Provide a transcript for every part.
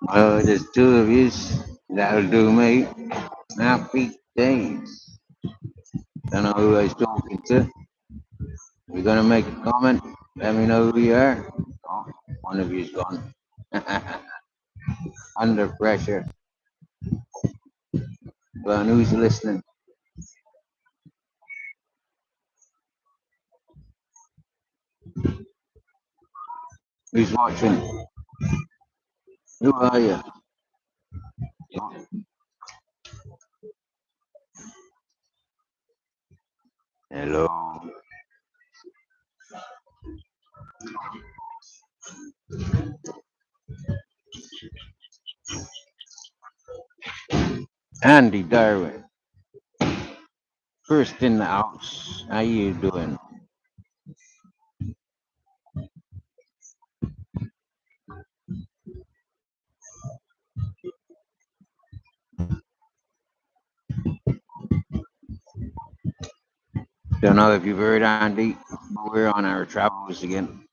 Well, there's two of yous. That'll do me. Happy days. Don't know who I was talking to. You're gonna make a comment. Let me know who you are. Oh, one of you's gone. Under pressure. Well, who's listening? Who's watching? Who are you? Hello. Andy Darwin. First in the house. How you doing? Don't know if you've heard, Andy, but we're on our travels again.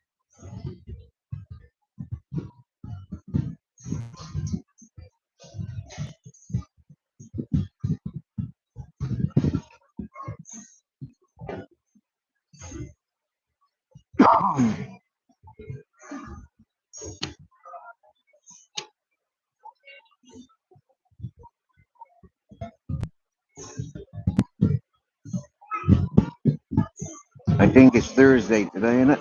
I think it's Thursday today, isn't it?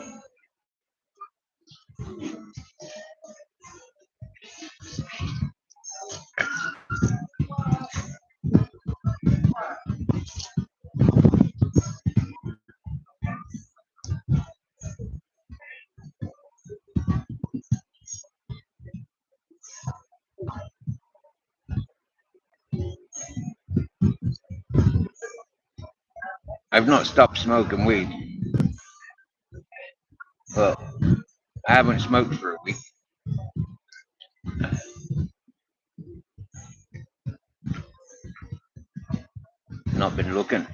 I've not stopped smoking weed. Well, I haven't smoked for a week. Not been looking.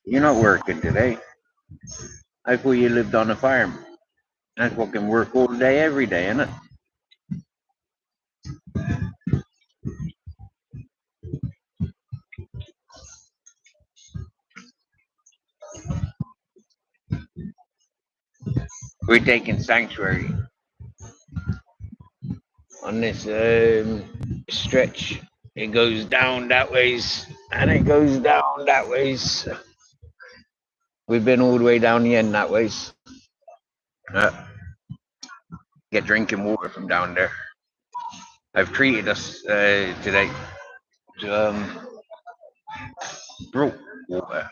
You're not working today. I thought you lived on a farm. I fucking work all day, every day, innit? We're taking sanctuary on this stretch. It goes down that ways, and it goes down that ways. We've been all the way down the end that ways. Uh, get drinking water from down there. I've treated us today to brought water.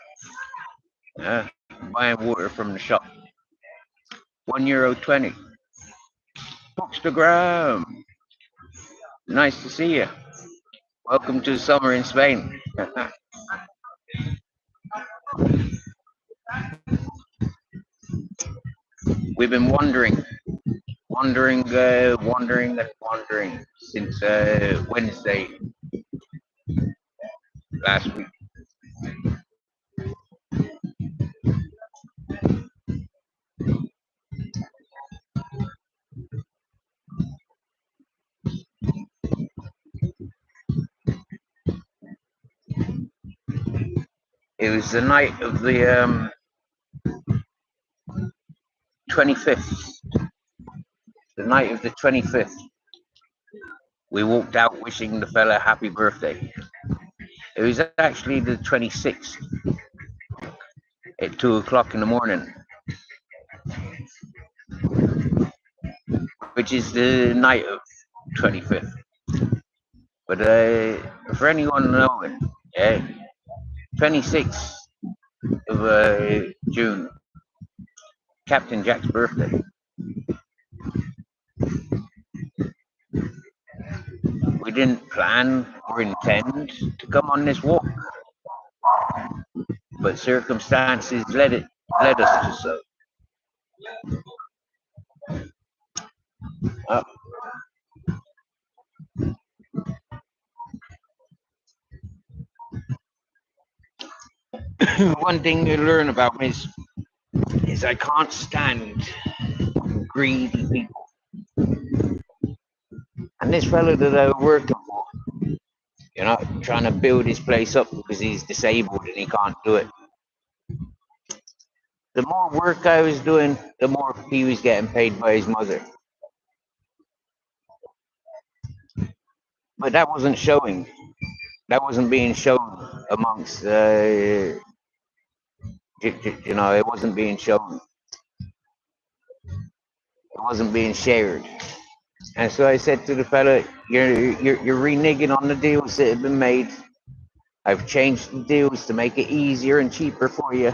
Buying water from the shop. €1.20. Boxtagram. Nice to see you. Welcome to summer in Spain. We've been wandering since Wednesday last week. It was the night of the 25th. The night of the 25th. We walked out wishing the fella happy birthday. It was actually the 26th at 2 o'clock in the morning, which is the night of 25th. But for anyone knowing, 26th of June, Captain Jack's birthday. We didn't plan or intend to come on this walk, but circumstances led us to so. One thing you learn about me is I can't stand greedy people. And this fellow that I was working for, trying to build his place up because he's disabled and he can't do it. The more work I was doing, the more he was getting paid by his mother. But that wasn't showing. That wasn't being shown amongst, it wasn't being shown. It wasn't being shared. And so I said to the fella, you're reneging on the deals that have been made. I've changed the deals to make it easier and cheaper for you,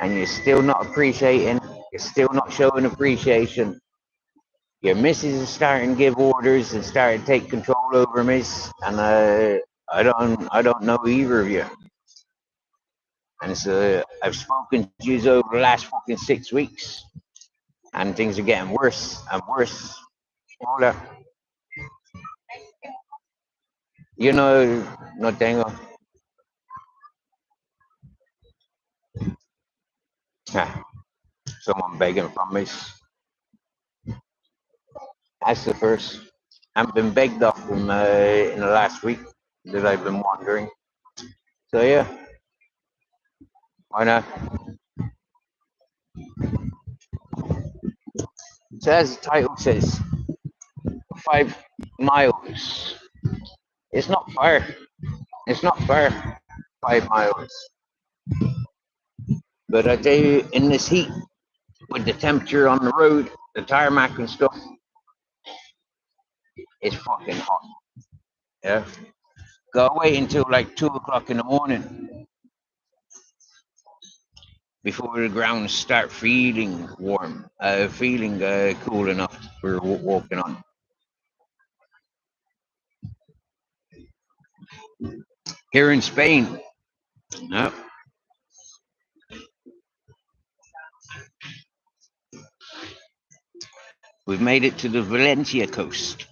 and you're still not appreciating. You're still not showing appreciation. Your missus is starting to give orders and starting to take control over me, and I don't know either of you. And so I've spoken to you over the last fucking 6 weeks, and things are getting worse and worse. Hola, no tengo. Ah, someone begging from me. That's the first. I've been begged off them in the last week that I've been wandering. So yeah, why not? So as the title says, 5 miles. It's not far. It's not far. 5 miles. But I tell you, in this heat, with the temperature on the road, the tarmac and stuff, it's fucking hot. Yeah. Gotta wait until like 2 o'clock in the morning before the grounds start feeling warm, feeling cool enough for walking on. Here in Spain, yeah, we've made it to the Valencia coast.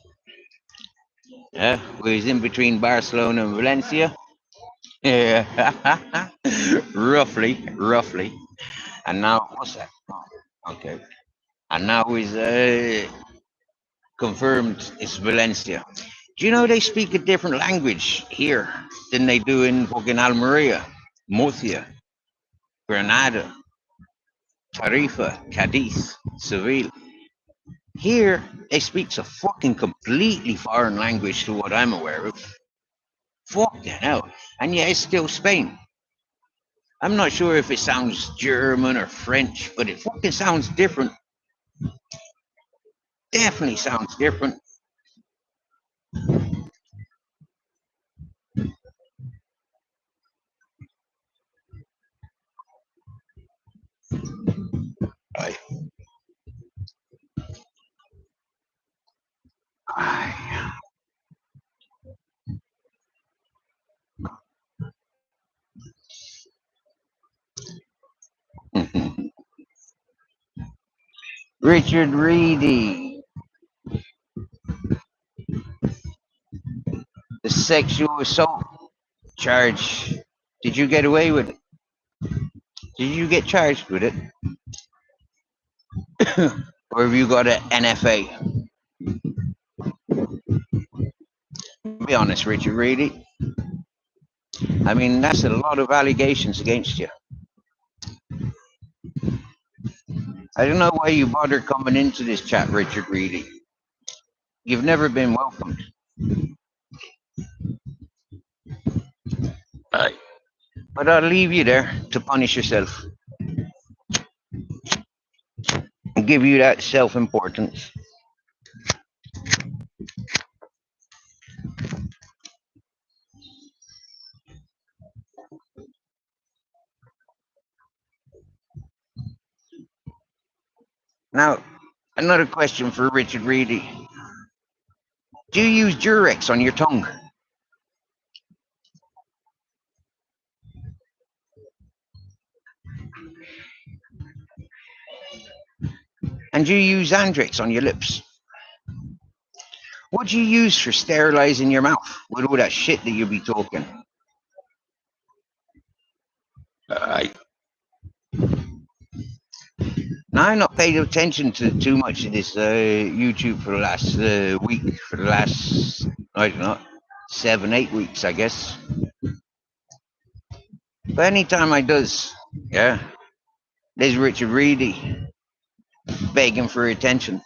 Yeah, we're in between Barcelona and Valencia. Yeah, roughly. And now, what's that? Oh, okay. And now is confirmed it's Valencia. Do you know they speak a different language here than they do in fucking Almeria, Murcia, Granada, Tarifa, Cadiz, Seville? Here, they speak a fucking completely foreign language to what I'm aware of. Fucking hell. And yet it's still Spain. I'm not sure if it sounds German or French, but it fucking sounds different. Definitely sounds different. Right. Richard Reedy, the sexual assault charge. Did you get away with it? Did you get charged with it? Or have you got an NFA? Be honest, Richard Reedy. I mean, that's a lot of allegations against you. I don't know why you bother coming into this chat, Richard Reedy. You've never been welcomed. But I'll leave you there to punish yourself and give you that self importance. Now, another question for Richard Reedy. Do you use Durex on your tongue? And do you use Andrex on your lips? What do you use for sterilizing your mouth with all that shit that you be talking? Now I'm not paid attention to too much of this YouTube for the last week, for the last, I don't know, 7, 8 weeks, I guess. But anytime I does, yeah, there's Richard Reedy begging for attention.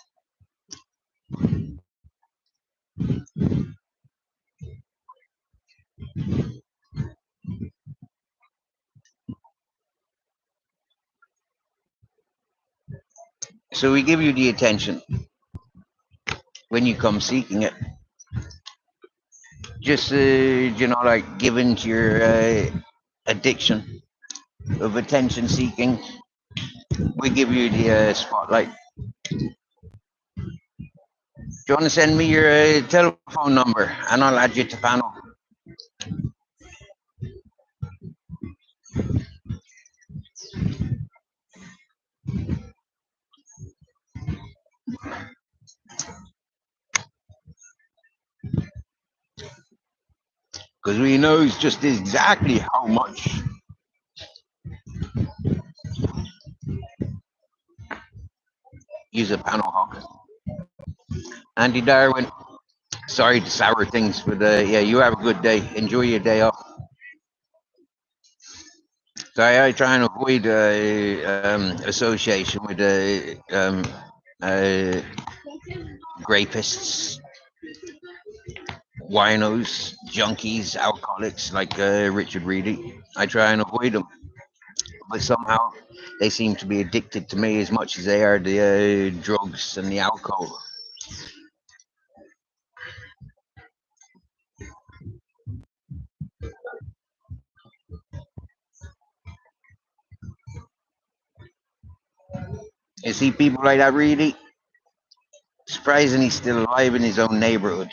So we give you the attention when you come seeking it. Just, like given to your addiction of attention seeking, we give you the spotlight. Do you want to send me your telephone number and I'll add you to panel? Because we knows just exactly how much he's a panel hawk. Andy Darwin, sorry to sour things, but yeah, you have a good day. Enjoy your day off. So I try and avoid association with uh, rapists, winos, junkies, alcoholics like Richard Reedy. I try and avoid them, but somehow they seem to be addicted to me as much as they are the drugs and the alcohol. You see people like that, Reedy? Surprising he's still alive in his own neighborhood.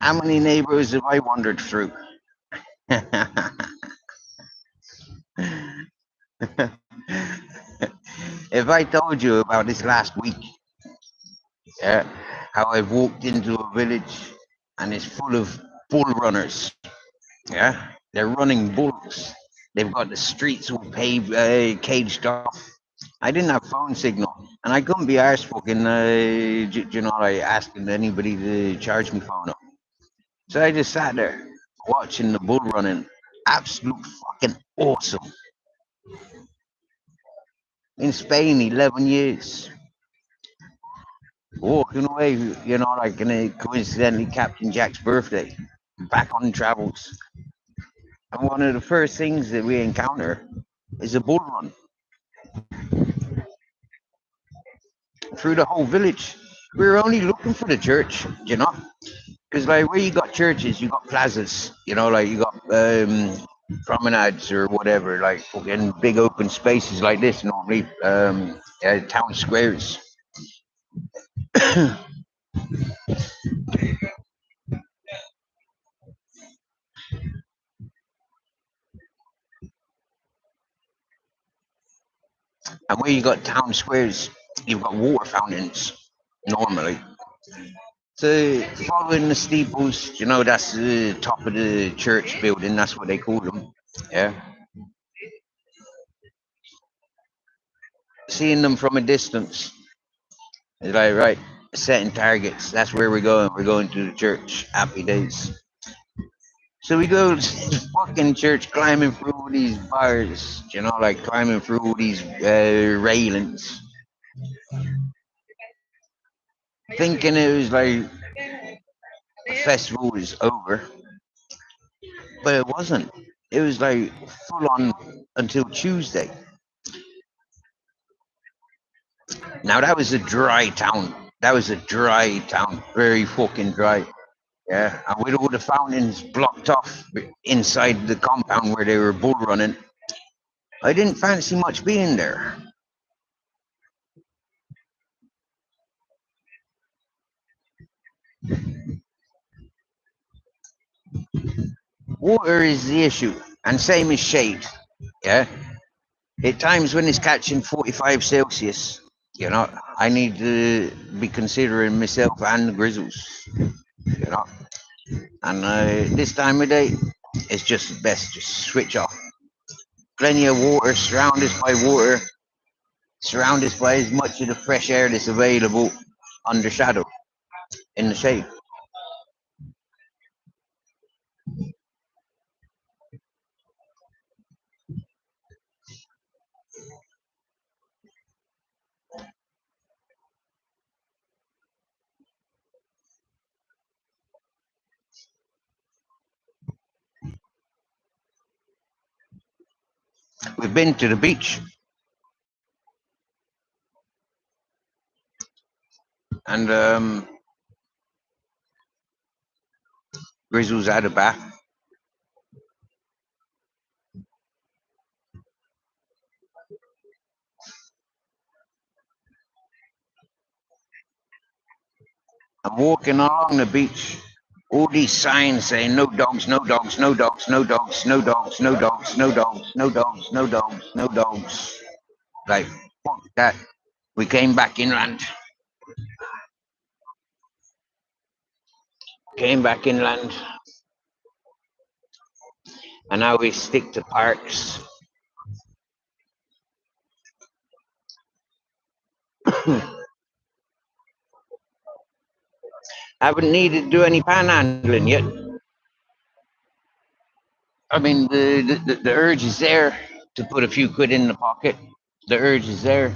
How many neighborhoods have I wandered through? If I told you about this last week, yeah, how I've walked into a village and it's full of bull runners, yeah, they're running bulls. They've got the streets all paved, caged off. I didn't have phone signal, and I couldn't be arsed fucking, like asking anybody to charge me phone up. So I just sat there watching the bull running. Absolute fucking awesome. In Spain, 11 years. Walking away, like coincidentally Captain Jack's birthday. Back on travels. And one of the first things that we encounter is a bull run through the whole village. We were only looking for the church, because like where you got churches, you got plazas, like you got promenades or whatever, like fucking big open spaces like this normally, town squares. And where you got town squares, you've got water fountains normally. So following the steeples, that's the top of the church building. That's what they call them. Yeah. Seeing them from a distance, it's like right, setting targets. That's where we're going. We're going to the church. Happy days. So we go to this fucking church, climbing through all these bars, like climbing through all these railings, thinking it was like the festival was over, but it wasn't. It was like full on until Tuesday. Now that was a dry town. That was a dry town, very fucking dry. Yeah, and with all the fountains blocked off inside the compound where they were bull running, I didn't fancy much being there. Water is the issue, and same as shade. Yeah, at times when it's catching 45 Celsius, I need to be considering myself and the grizzles. You know, and this time of day, it's just best just switch off. plenty of water, surround us by water, surround us by as much of the fresh air that's available under shadow, in the shade. We've been to the beach and Grizzle's had a bath. I'm walking along the beach. All these signs saying no dogs, no dogs, no dogs, no dogs, no dogs, no dogs, no dogs, no dogs, no dogs, no dogs. Like, fuck that. We came back inland. Came back inland. And now we stick to parks. Haven't needed to do any panhandling yet. I mean, the urge is there to put a few quid in the pocket. The urge is there.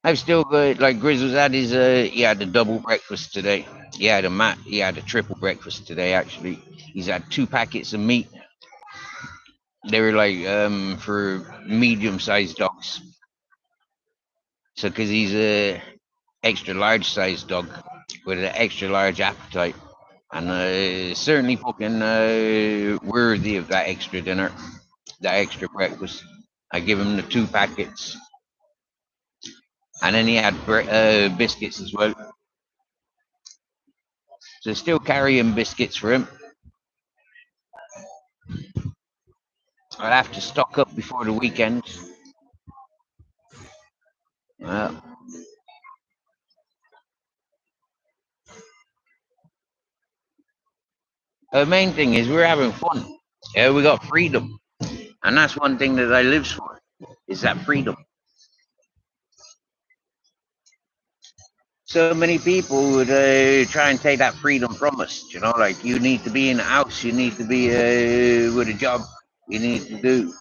I've still got, like Grizzle's had his he had a double breakfast today. He had a triple breakfast today actually. He's had 2 packets of meat. They were like for medium sized dogs. So because he's a extra large sized dog with an extra large appetite. And certainly fucking worthy of that extra dinner, that extra breakfast. I give him the 2 packets. And then he had biscuits as well. So still carrying biscuits for him. I'll have to stock up before the weekend. Uh, the main thing is we're having fun. Yeah, we got freedom. And that's one thing that I live for, is that freedom. So many people would try and take that freedom from us. You know, like you need to be in the house, you need to be with a job, you need to do.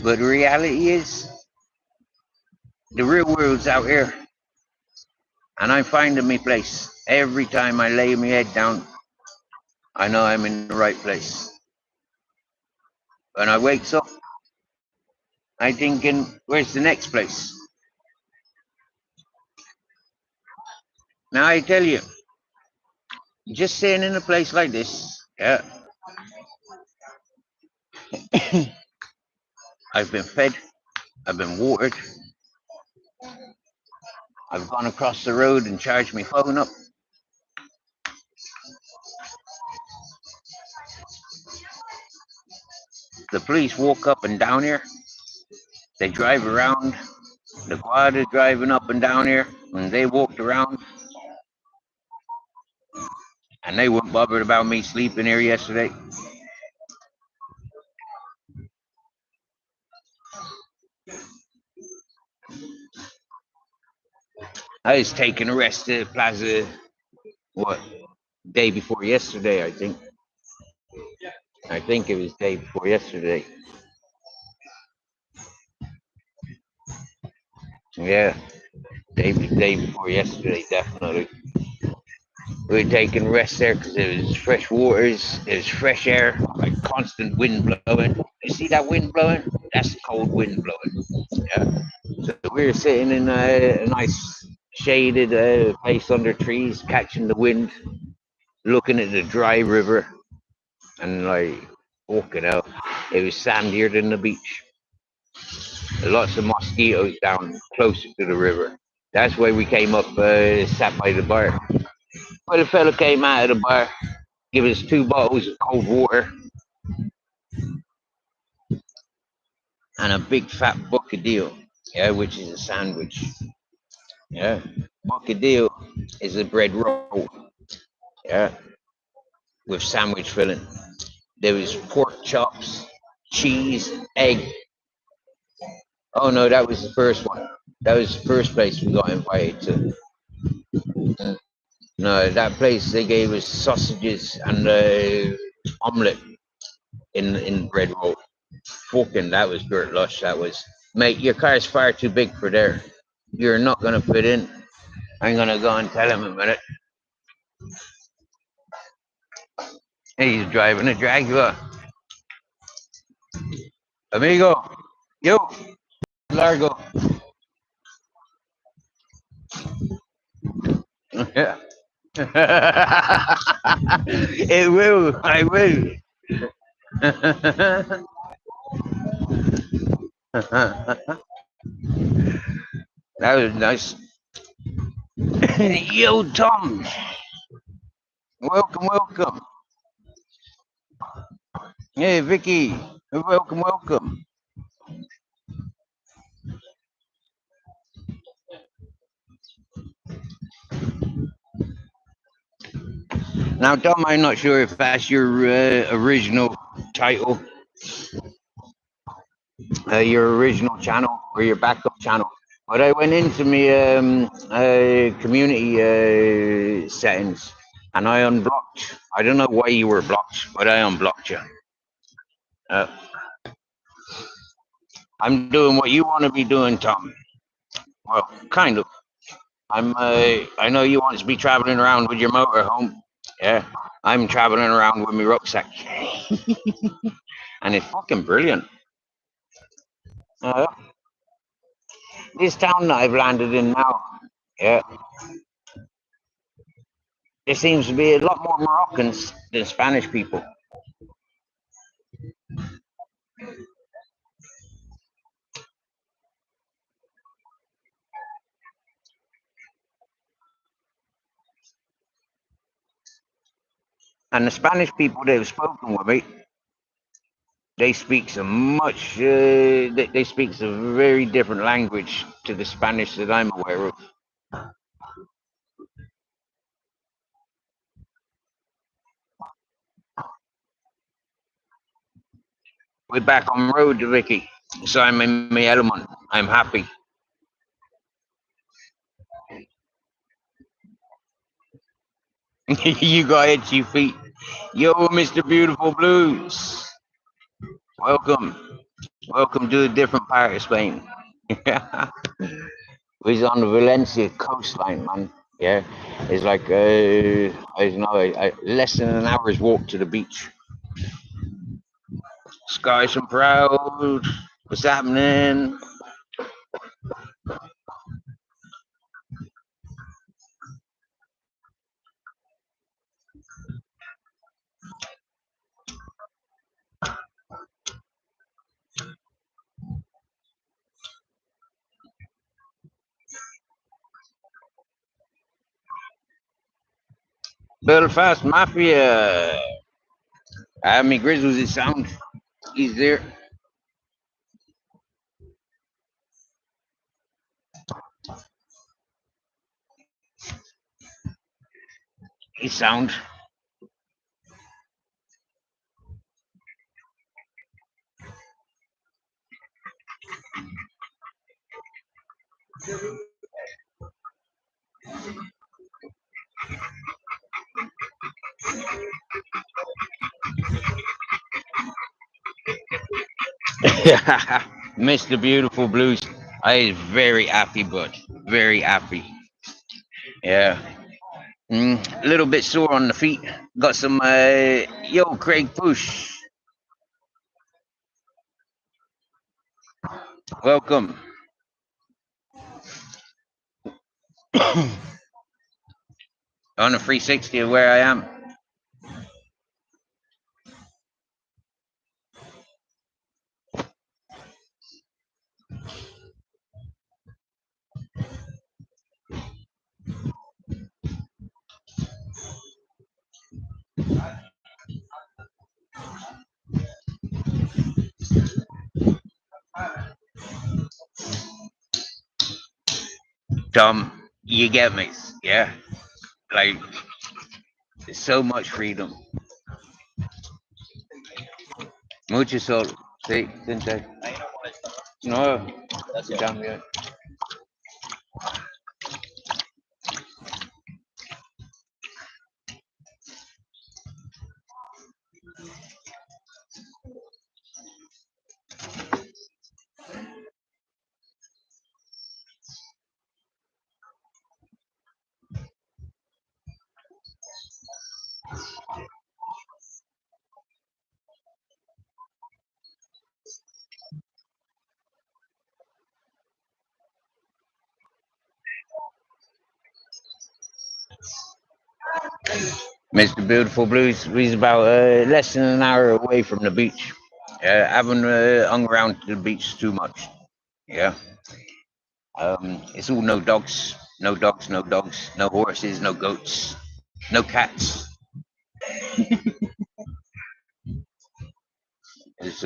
But the reality is, the real world's out here, and I'm finding my place. Every time I lay my head down, I know I'm in the right place. When I wakes up, I'm thinking, where's the next place? Now I tell you, just staying in a place like this, yeah, I've been fed, I've been watered, I've gone across the road and charged my phone up. The police walk up and down here. They drive around. The quad is driving up and down here, and they walked around. And they weren't bothered about me sleeping here yesterday. I was taking a rest at Plaza, what, day before yesterday, I think. I think it was day before yesterday. Yeah, day before yesterday, definitely. We were taking rest there because it was fresh waters, it was fresh air, like constant wind blowing. You see that wind blowing? That's the cold wind blowing. Yeah. So we were sitting in a nice shaded place under trees, catching the wind, looking at the dry river, and like walking out. It was sandier than the beach. Lots of mosquitoes down closer to the river. That's why we came up, sat by the bar. Well, the fella came out of the bar, give us 2 bottles of cold water and a big fat bocadillo, yeah, which is a sandwich. Yeah, bocadillo is a bread roll. Yeah, with sandwich filling. There was pork chops, cheese, egg. Oh no, that was the first one. That was the first place we got invited to. No, that place they gave us sausages and omelette in bread roll. Fucking, that was Burt Lush. That was, mate. Your car's far too big for there. You're not gonna fit in. I'm gonna go and tell him a minute. He's driving a Jaguar. Amigo, yo, Largo. Yeah. It will. I will. That was nice. Yo, Tom. Welcome, welcome. Hey, Vicky. Welcome, welcome. Now, Tom, I'm not sure if that's your original title, your original channel, or your backup channel. But I went into my community settings and I unblocked. I don't know why you were blocked, but I unblocked you. Uh, I'm doing what you want to be doing, Tom. Well, kind of. I'm. I know you want to be traveling around with your motorhome. Yeah, I'm traveling around with my rucksack, and it's fucking brilliant. Uh, this town that I've landed in now, yeah, there seems to be a lot more Moroccans than Spanish people. And the Spanish people that have spoken with me, they speak so much. They speak a very different language to the Spanish that I'm aware of. We're back on road, Vicky. So I'm in my element. I'm happy. You got itchy feet. Yo, Mr. Beautiful Blues. Welcome. Welcome to a different part of Spain. He's on the Valencia coastline, man. Yeah, it's like I don't know, less than an hour's walk to the beach. Skies and proud. What's happening? Belfast Mafia. I mean, Grizzles, it sounds. He's there. He sounds. Mr. Beautiful Blues. I is very happy, but very happy. Yeah. A little bit sore on the feet. Got some, yo, Craig Push. Welcome. On a 360 of where I am. Tom, you get me. Yeah. Like, so much freedom. Mucho sol. Sí, sente. No, down here. Mr. Beautiful Blues, he's about less than an hour away from the beach. Haven't hung around to the beach too much. Yeah. It's all no dogs, no dogs, no dogs, no horses, no goats, no cats. It's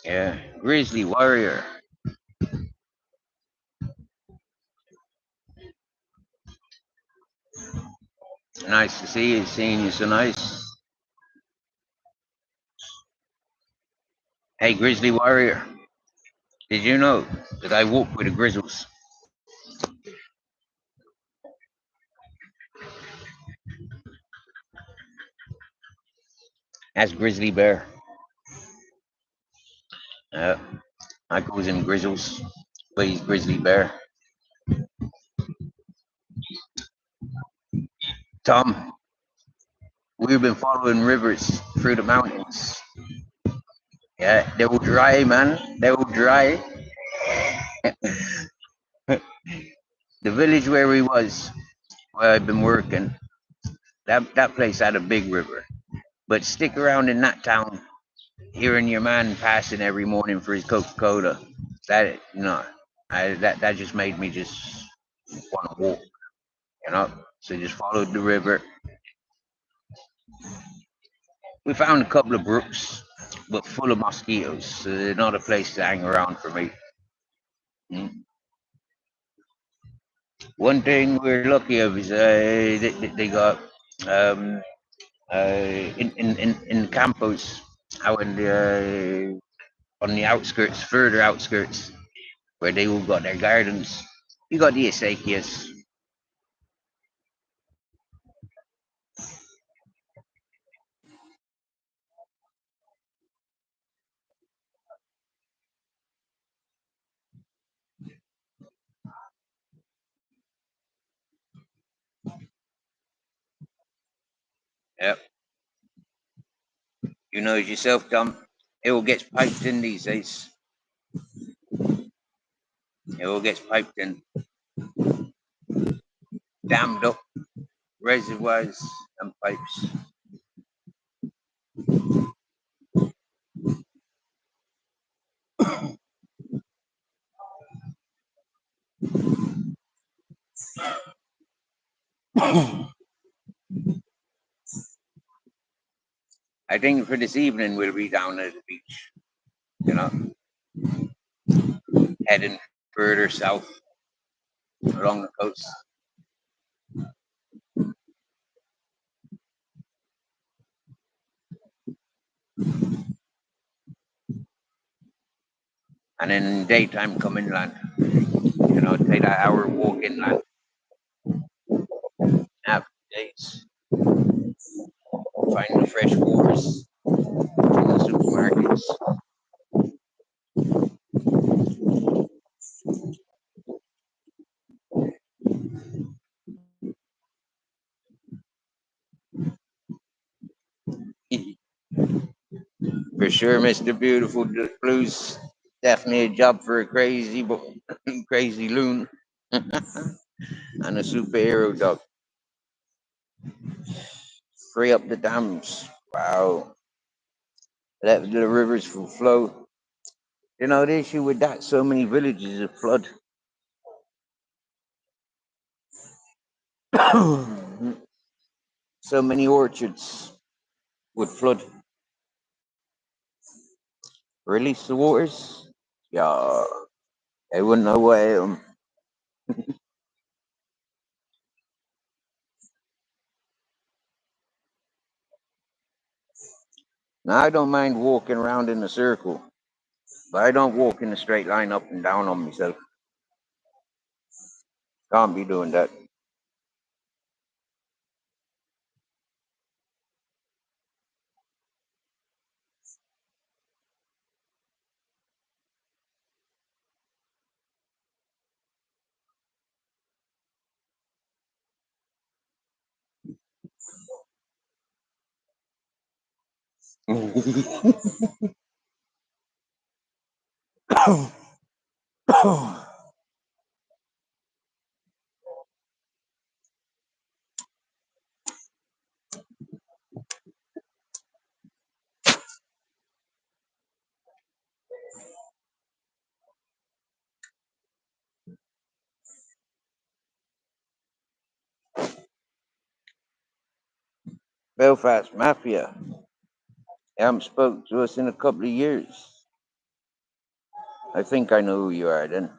yeah, grizzly warrior. Nice to see you. Seeing you so nice. Hey, grizzly warrior. Did you know that I walk with the grizzles? That's grizzly bear. Uh, I calls him grizzles, but he's grizzly bear. Tom, we've been following rivers through the mountains. Yeah, they will dry, man. They will dry. The village where we was, where I've been working, that place had a big river. But stick around in that town, hearing your man passing every morning for his Coca-Cola. That no, that just made me just want to walk, you know. So just followed the river. We found a couple of brooks, but full of mosquitoes. So they're not a place to hang around for me. Mm. One thing we're lucky of is they got um, in Campos, out in the on the outskirts, further outskirts, where they all got their gardens. You got the acequias. Yep, you know it yourself, Tom. It all gets piped in these days. It all gets piped in, dammed up reservoirs and pipes. I think for this evening we'll be down at the beach, you know, heading further south along the coast. And in daytime come inland, you know, take that hour walk inland after days, find the fresh waters in the supermarkets. For sure, Mr. Beautiful Blues. Definitely a job for a crazy, crazy loon and a superhero dog. Free up the dams. Wow. Let the rivers flow. You know, the issue with that, so many villages have flood. So many orchards would flood. Release the waters. Yeah, they wouldn't know what hit 'em. Now I don't mind walking around in a circle, but I don't walk in a straight line up and down on myself. Can't be doing that. Belfast Mafia. You haven't spoke to us in a couple of years. I think I know who you are then.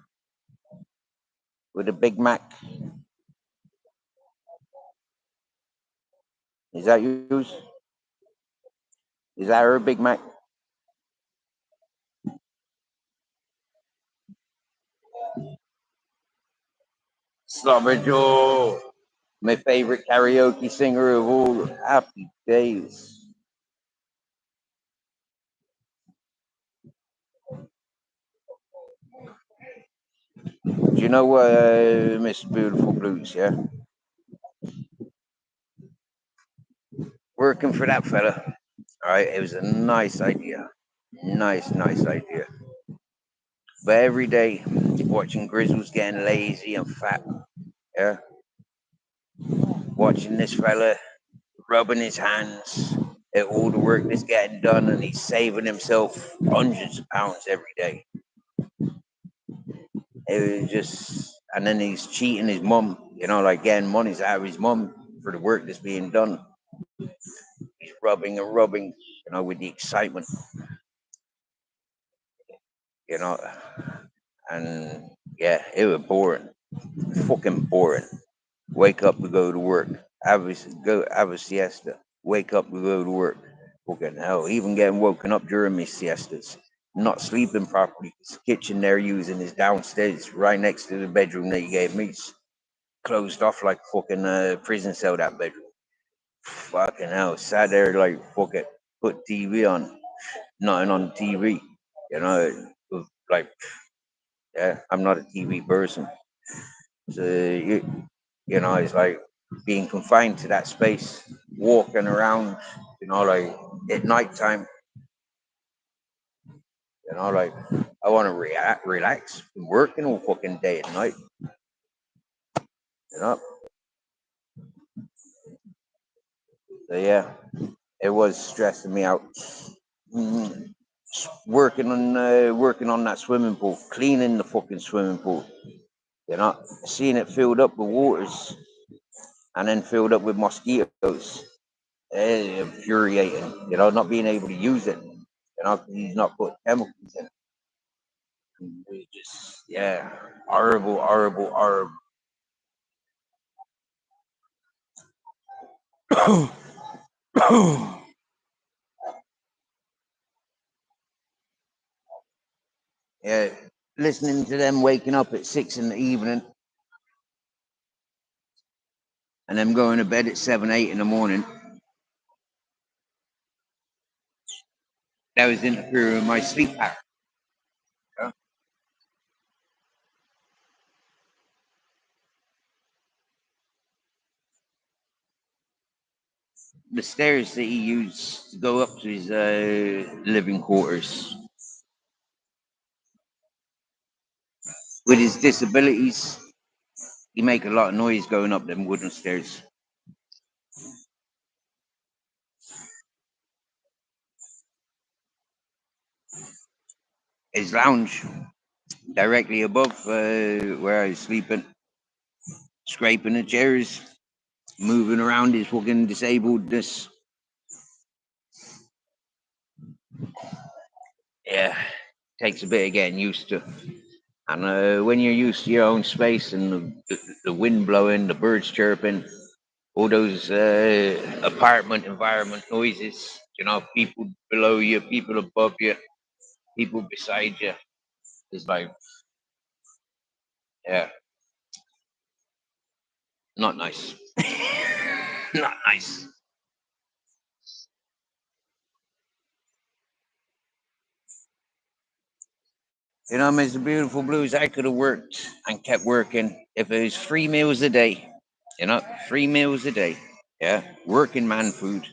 With a Big Mac. Is that yours? Is that her Big Mac? Slobber Joe. My favorite karaoke singer of all. Happy days. Do you know what, Miss Beautiful Blues, yeah? Working for that fella. All right, it was a nice idea. Nice idea. But every day, watching Grizzles getting lazy and fat, yeah? Watching this fella rubbing his hands at all the work that's getting done, and he's saving himself hundreds of pounds every day. It was just, and then he's cheating his mum, like getting money out of his mum for the work that's being done. He's rubbing and rubbing, with the excitement, you know. And yeah, it was boring, fucking boring. Wake up to go to work, have a siesta, wake up to go to work. Fucking hell, even getting woken up during my siestas, not sleeping properly. 'Cause the kitchen they're using is downstairs, right next to the bedroom that you gave me. It's closed off like a fucking prison cell. That bedroom, fucking hell. Sat there like fuck it, put TV on, nothing on the TV. You know, like yeah, I'm not a TV person. So it's like being confined to that space, walking around, like at nighttime, like I want to relax, working all fucking day and night, you know. So yeah, it was stressing me out. Mm, working on that swimming pool, cleaning the fucking swimming pool, seeing it filled up with waters and then filled up with mosquitoes. Infuriating, not being able to use it, 'cause he's not put chemicals in it. We just, yeah, horrible, horrible, horrible. Yeah, listening to them waking up at 6 in the evening and them going to bed at 7, 8 in the morning, that was interfering with my sleep pattern. you know? The stairs that he used to go up to his living quarters, with his disabilities, he make a lot of noise going up them wooden stairs. His lounge directly above where I was sleeping, scraping the chairs, moving around his fucking disabledness. Yeah, takes a bit of getting used to. And when you're used to your own space and the wind blowing, the birds chirping, all those apartment environment noises, People below you, people above you, people beside you. It's like, yeah, not nice. Not nice. Mr. Beautiful Blues, I could have worked and kept working if it was 3 meals a day. 3 meals a day. Yeah, working man food,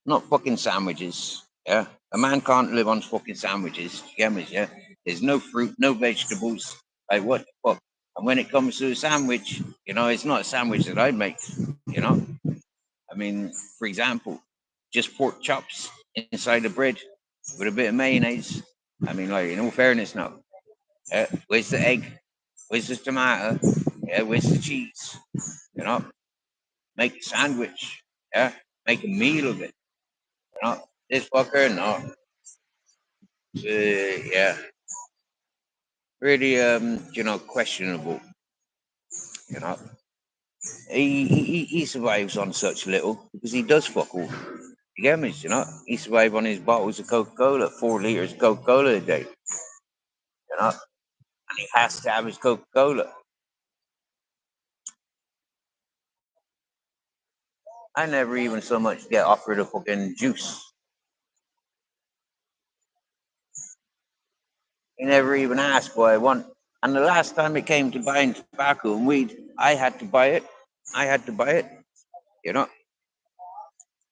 not fucking sandwiches. Yeah, a man can't live on fucking sandwiches. You get me? Yeah, there's no fruit, no vegetables. Like what the fuck? And when it comes to a sandwich, it's not a sandwich that I'd make. You know, I mean, for example, just pork chops inside the bread with a bit of mayonnaise. I mean, like in all fairness, now, where's the egg? Where's the tomato? Yeah, where's the cheese? You know, make a sandwich. Yeah, make a meal of it. This fucker, no. Yeah, really, questionable. You know, he survives on such little because he does fuck all. You get me? He survives on his bottles of Coca Cola, 4 liters of Coca Cola a day. And he has to have his Coca Cola. I never even so much get offered a fucking juice. He never even asked what I want. And the last time it came to buying tobacco and weed, I had to buy it. I had to buy it. You know,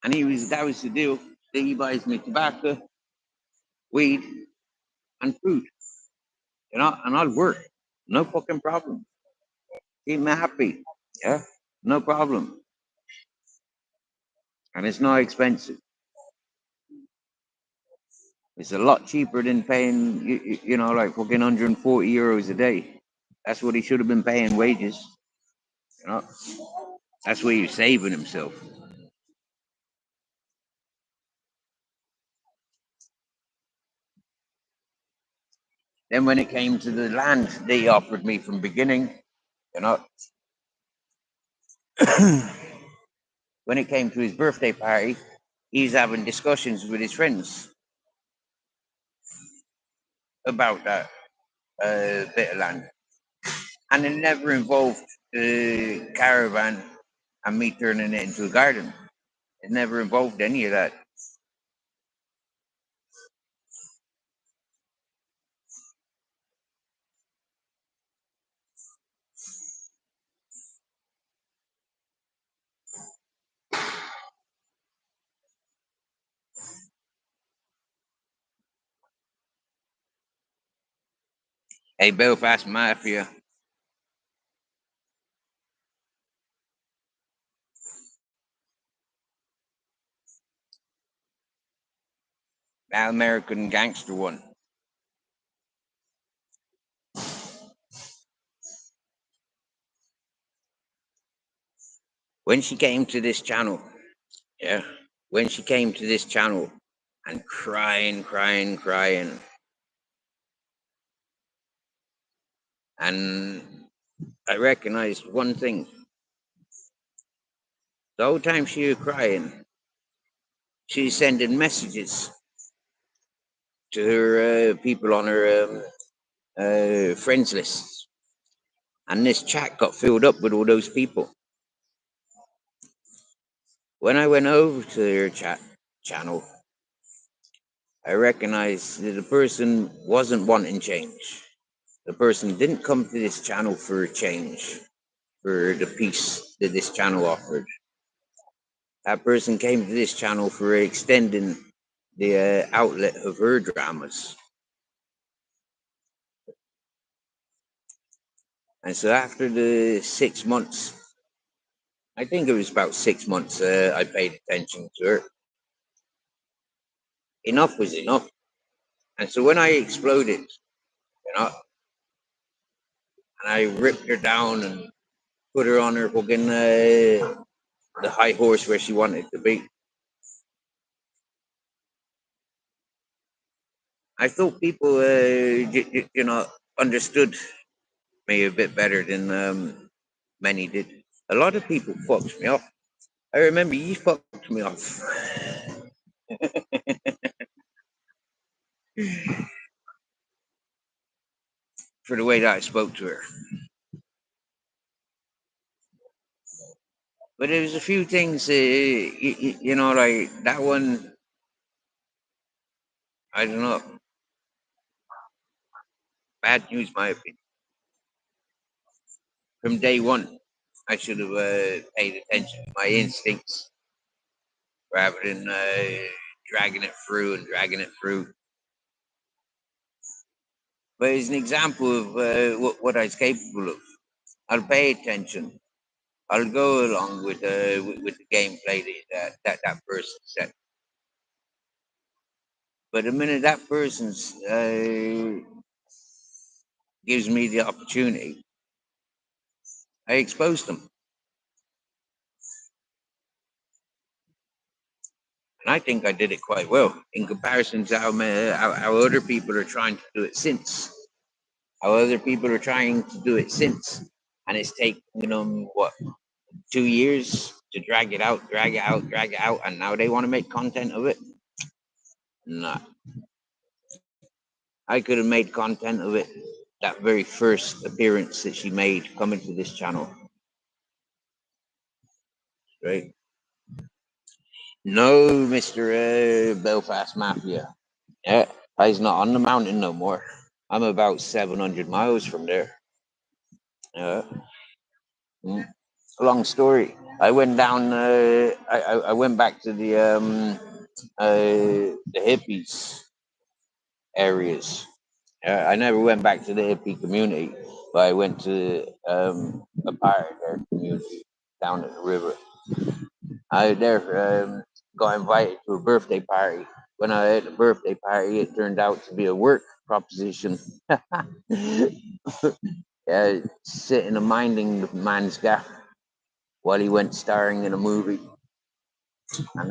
and that was the deal. That he buys me tobacco, weed, and food. And I'll work. No fucking problem. Keep me happy. Yeah, no problem. And it's not expensive. It's a lot cheaper than paying, like fucking €140 a day. That's what he should have been paying wages. You know, that's where he's saving himself. Then when it came to the land they offered me from beginning, you know, when it came to his birthday party, he's having discussions with his friends about that bit of land, and it never involved the caravan and me turning it into a garden. It never involved any of that. Hey, Belfast Mafia, that American gangster one. When she came to this channel, yeah, when she came to this channel and crying, crying, crying, and I recognized one thing. The whole time she was crying, she's sending messages to her people on her friends list. And this chat got filled up with all those people. When I went over to her channel, I recognized that the person wasn't wanting change. The person didn't come to this channel for a change, for the peace that this channel offered. That person came to this channel for extending the outlet of her dramas. And so after the 6 months, I think it was about 6 months, I paid attention to her. Enough was enough. And so when I exploded, and I ripped her down and put her on her fucking the high horse where she wanted to be, I thought people, understood me a bit better than many did. A lot of people fucked me off. I remember you fucked me off. for the way that I spoke to her. But there was a few things, like that one. I don't know. Bad news, my opinion. From day one, I should have paid attention to my instincts rather than dragging it through and dragging it through. But it's an example of what I was capable of. I'll pay attention. I'll go along with the gameplay that person set. But the minute that person gives me the opportunity, I expose them, and I think I did it quite well in comparison to how other people are trying to do it since. How other people are trying to do it since, and it's taken them what 2 years to drag it out, drag it out, drag it out, and now they want to make content of it. Nah, I could have made content of it that very first appearance that she made coming to this channel, right? No, Mister Belfast Mafia. Yeah, I's not on the mountain no more. I'm about 700 miles from there. Yeah. Mm. Long story. I went down. I went back to the hippies areas. I never went back to the hippie community, but I went to a part of their community down at the river. I there got invited to a birthday party. When I had the birthday party, it turned out to be a work proposition. Sitting and minding the man's gaff while he went starring in a movie, and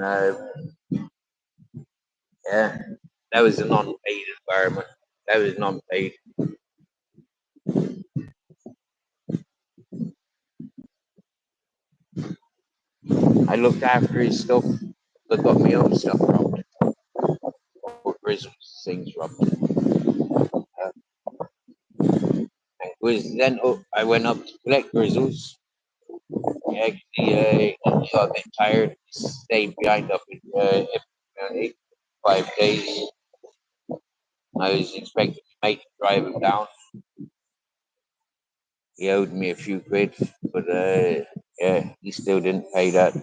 yeah, that was a non-paid environment. That was non-paid. I looked after his stuff, but got my own stuff robbed. Or Christmas things robbed. It was then I went up to collect Grizzles. Actually, got a bit tired. Stayed behind up in Ipswich 5 days. I was expecting my mate to drive him down. He owed me a few quid, but yeah, he still didn't pay that.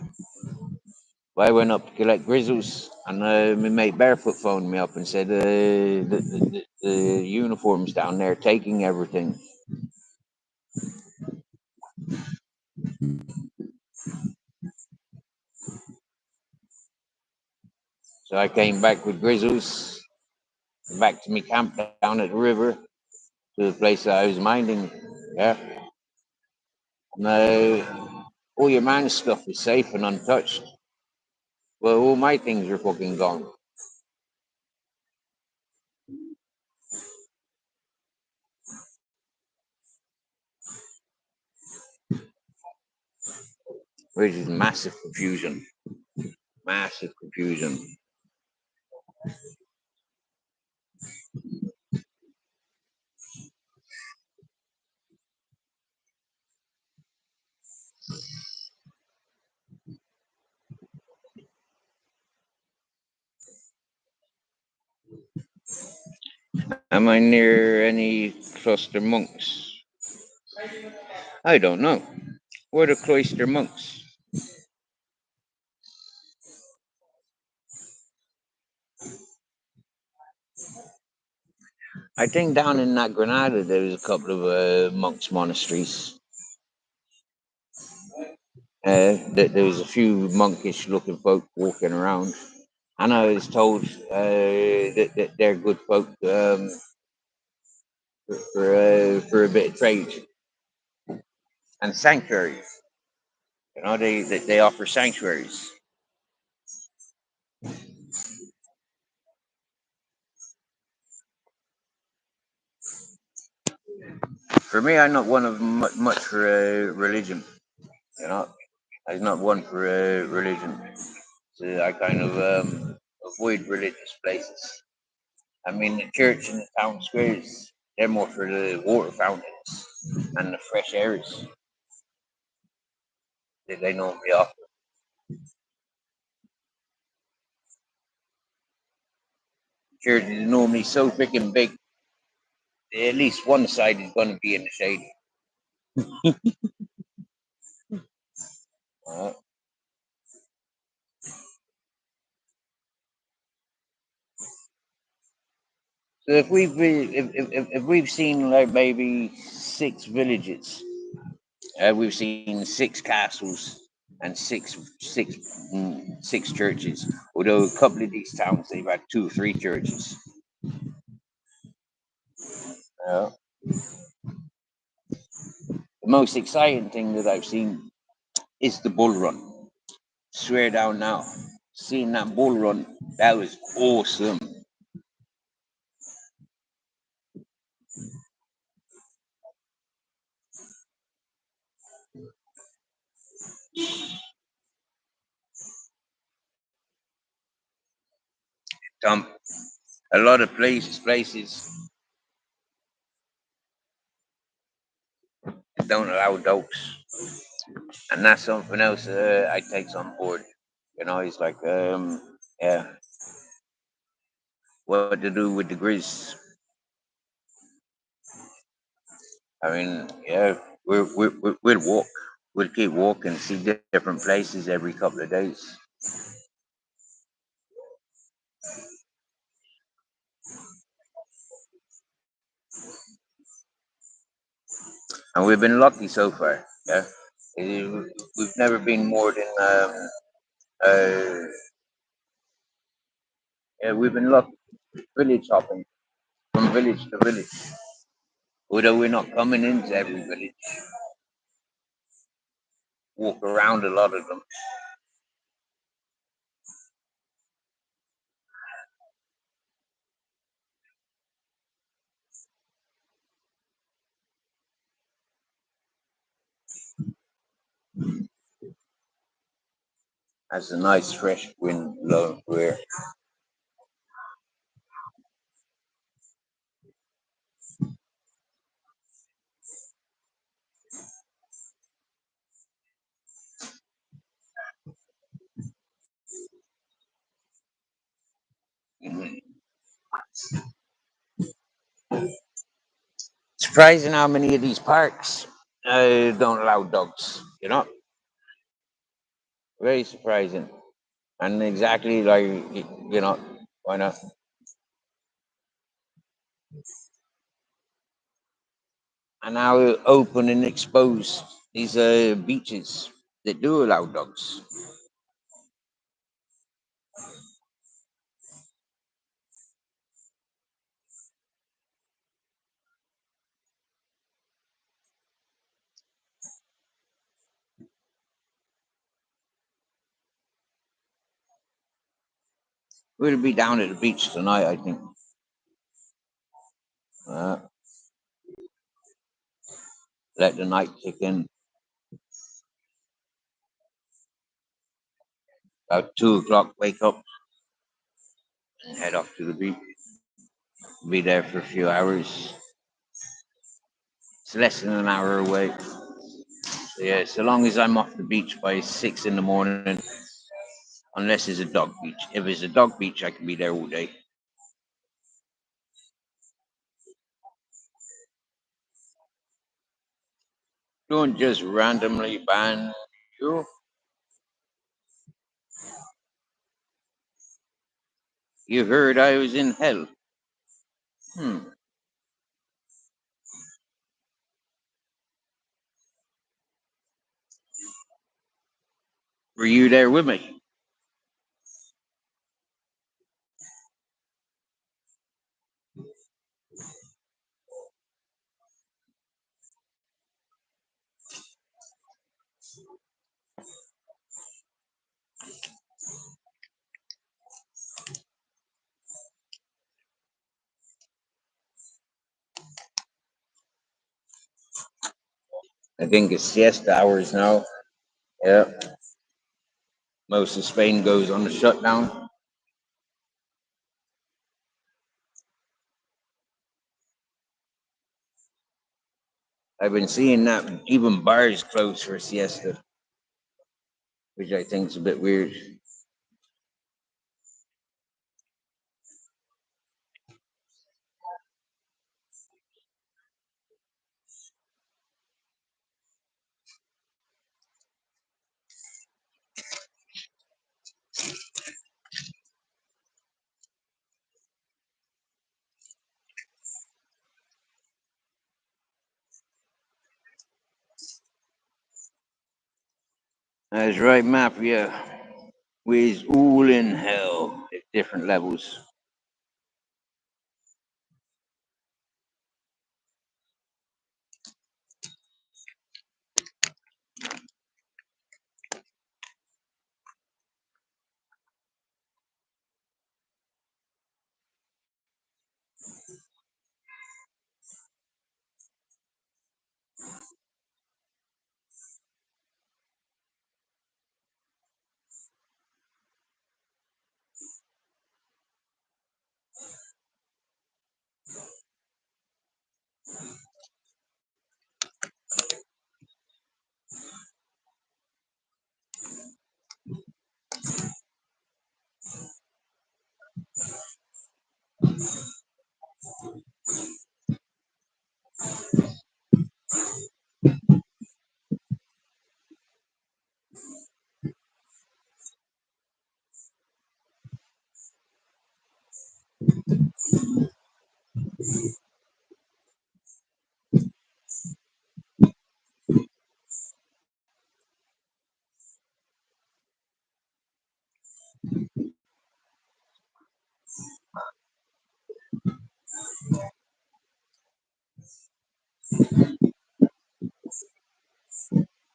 But I went up to collect Grizzles, and my mate Barefoot phoned me up and said the uniforms down there taking everything. So I came back with Grizzles back to my camp down at the river to the place that I was minding. Yeah, no, all your man's stuff is safe and untouched. Well, all my things are fucking gone, which is massive confusion. Massive confusion. Am I near any cluster monks? I don't know. What are cloister monks? I think down in that Granada there was a couple of monks' monasteries. There was a few monkish looking folk walking around. And I was told that they're good folk for a bit of trade and sanctuaries. You know, they offer sanctuaries. For me, I'm not one of much for religion. You know, I'm not one for religion. So I kind of avoid religious places. I mean, the church and the town squares, they're more for the water fountains and the fresh airs that they normally offer. Church is normally so freaking big, at least one side is going to be in the shade. Uh, so if we've seen like maybe six villages, we've seen six castles and six churches. Although a couple of these towns they've had two or three churches. Uh, the most exciting thing that I've seen is the bull run. Swear down now, seeing that bull run, that was awesome. Um, a lot of places don't allow dogs, and that's something else I takes on board. You know, it's like yeah, what to do with the grizz. I mean, yeah, we'll walk. We'll keep walking, see different places every couple of days. And we've been lucky so far. Yeah, we've never been more than uh, yeah, we've been lucky village hopping from village to village. Although we're not coming into every village, walk around a lot of them. Has a nice fresh wind blowing through here. Mhm. Surprising how many of these parks don't allow dogs. You know, very surprising. And exactly like you know, why not? And now open and expose these beaches that do allow dogs. We'll be down at the beach tonight, I think. Uh, let the night kick in. About 2 o'clock, wake up and head off to the beach. Be there for a few hours. It's less than an hour away. So yeah, so long as I'm off the beach by 6 in the morning, unless it's a dog beach. If it's a dog beach, I can be there all day. Don't just randomly ban you. You heard I was in hell. Hmm. Were you there with me? I think it's siesta hours now. Yeah. Most of Spain goes on the shutdown. I've been seeing that even bars close for siesta, which I think is a bit weird. That's right, map. Yeah, we's all in hell at different levels.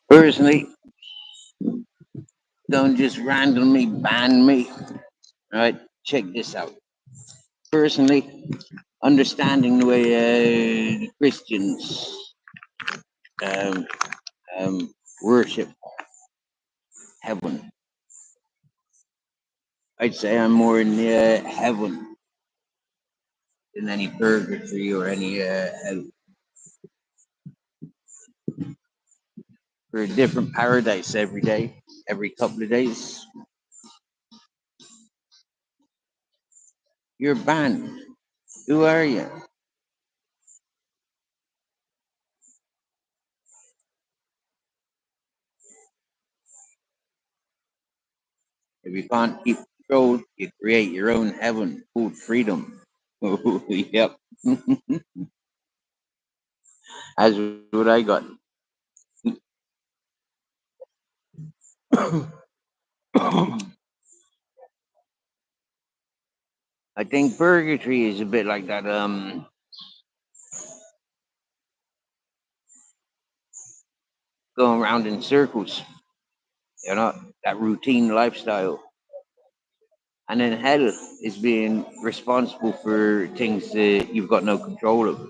Personally, don't just randomly ban me. All right, check this out. Personally, understanding the way the Christians um, worship heaven, I'd say I'm more in the heaven than any purgatory or any hell. For a different paradise every day, every couple of days. You're banned. Who are you? If you can't keep control, you create your own heaven called freedom. Oh, yep. That's what I got. I think purgatory is a bit like that. Going around in circles. You know, that routine lifestyle. And then hell is being responsible for things that you've got no control of.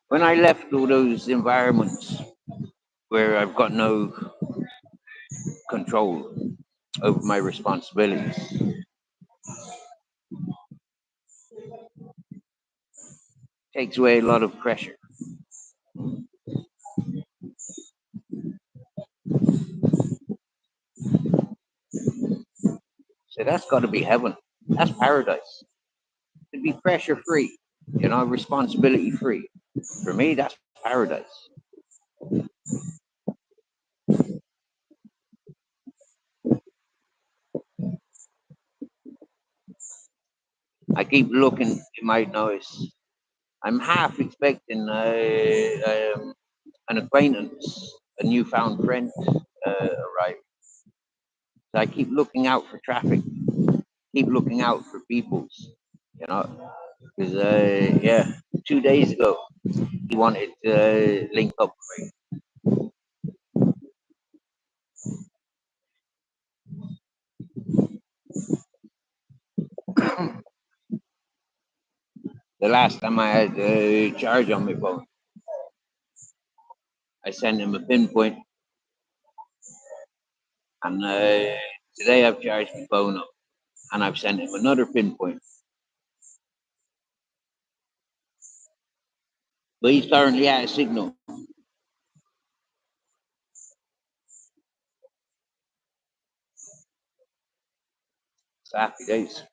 When I left all those environments where I've got no control over my responsibilities, takes away a lot of pressure. So that's got to be heaven. That's paradise. To be pressure free, responsibility free. For me, that's paradise. I keep looking, you might notice. I'm half expecting an acquaintance, a newfound friend arrive. So I keep looking out for traffic, keep looking out for peoples, you know. Because, yeah, 2 days ago, he wanted to link up with me. The last time I had a charge on my phone, I sent him a pinpoint and Today I've charged my phone up and I've sent him another pinpoint. But he's currently at a signal. It's happy days.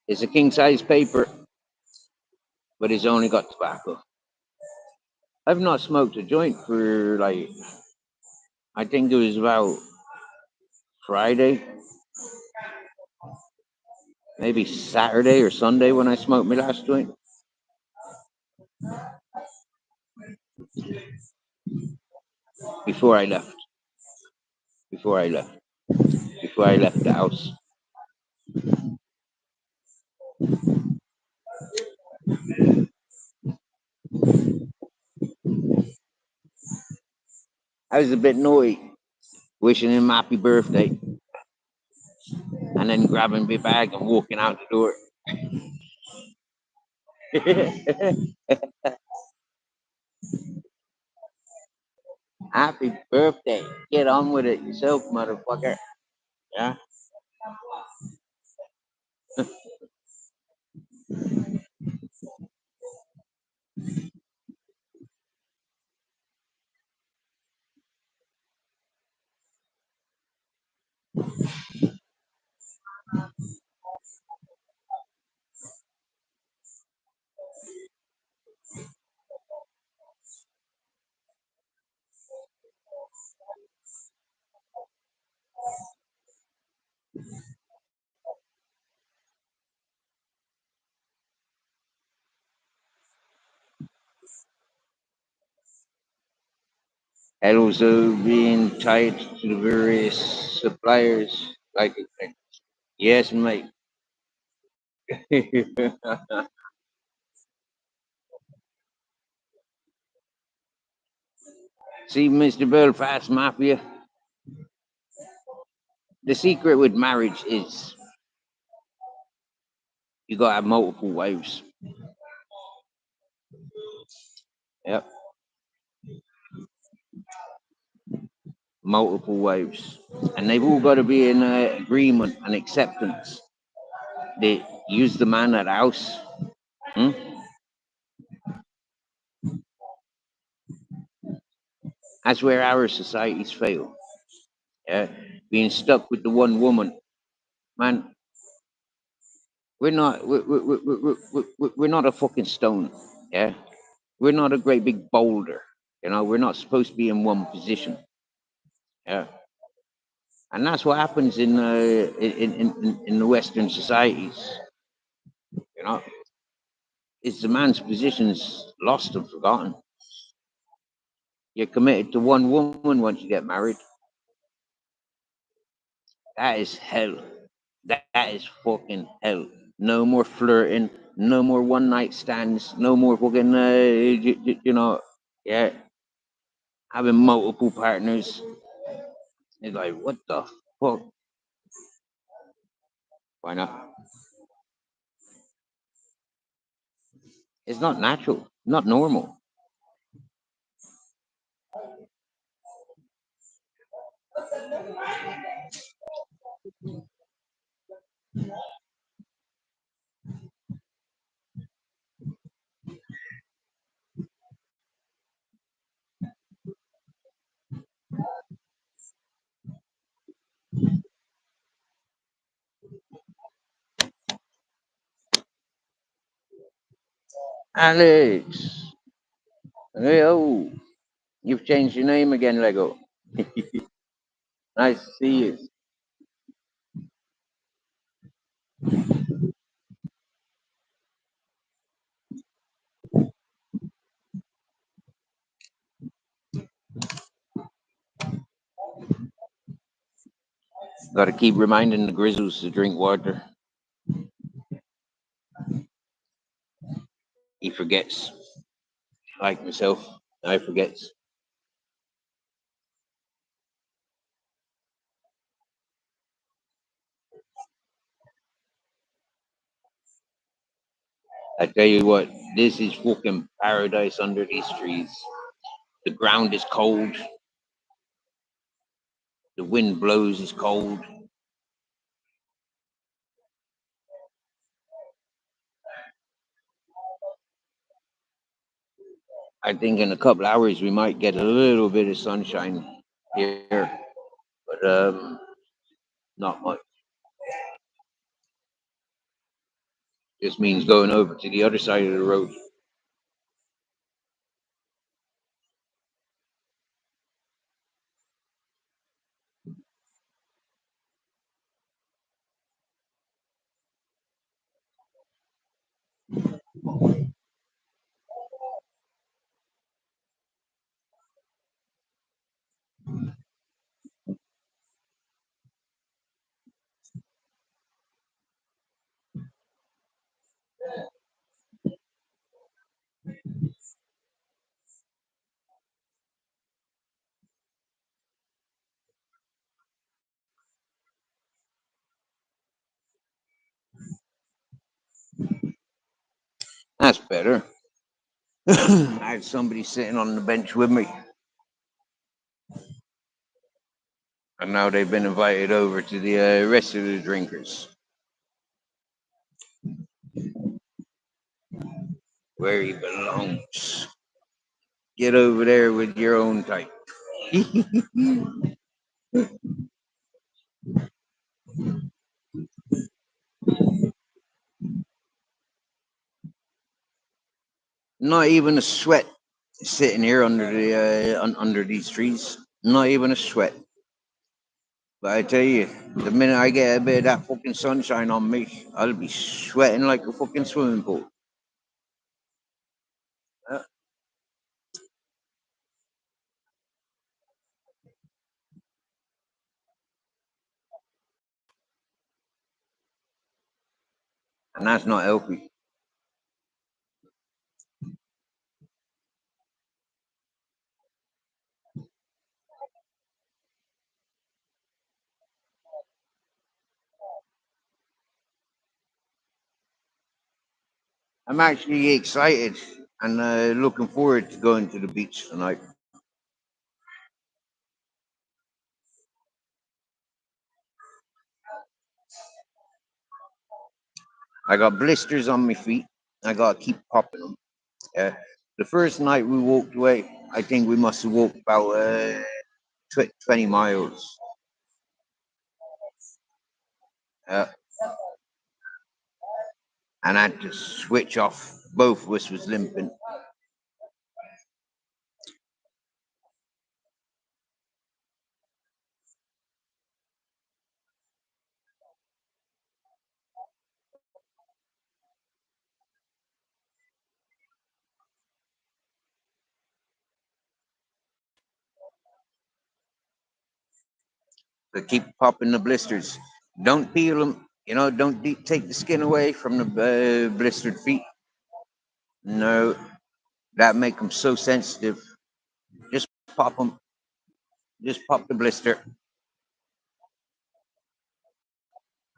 It's a king size paper, but it's only got tobacco. I've not smoked a joint for like, I think it was about Friday, maybe Saturday or Sunday when I smoked my last joint. Before I left. Before I left. Before I left the house. I was a bit naughty, wishing him happy birthday, and then grabbing my bag and walking out the door. Happy birthday. Get on with it yourself, motherfucker. Yeah. And also being tied to the various suppliers. Like, yes, mate. See, Mr. Belfast Mafia, the secret with marriage is you gotta have multiple wives. Yep, multiple wives. And they've all got to be in agreement and acceptance. They use the man at the house. Hmm? That's where our societies fail. Yeah, being stuck with the one woman, man. We're not a fucking stone. Yeah, we're not a great big boulder. You know, we're not supposed to be in one position. Yeah, and that's what happens in the Western societies. You know, it's the man's position's lost and forgotten. You're committed to one woman once you get married. That is hell. That is fucking hell. No more flirting. No more one night stands. No more fucking, yeah, having multiple partners. It's like, what the fuck? Why not? It's not natural. Not normal. Alex, hey, oh, you've changed your name again, Lego. Nice to see you. Got to keep reminding the Grizzles to drink water. He forgets, like myself. I forgets. I tell you what, This is fucking paradise under these trees. The ground is cold. The wind blows is cold. I think in a couple hours we might get a little bit of sunshine here, but not much. Just means going over to the other side of the road. That's better. I had somebody sitting on the bench with me, and now they've been invited over to the rest of the drinkers, where he belongs. Get over there with your own type. Not even a sweat sitting here under under these trees. Not even a sweat. But I tell you, the minute I get a bit of that fucking sunshine on me, I'll be sweating like a fucking swimming pool. Uh, And that's not healthy. I'm actually excited and looking forward to going to the beach tonight. I got blisters on my feet. I gotta keep popping them. The first night we walked away, I think we must have walked about 20 miles. Uh, and I had to switch off. Both of us was limping. So keep popping the blisters. Don't peel them. You know, don't take the skin away from the blistered feet. No, that make them so sensitive. Just pop them. Just pop the blister,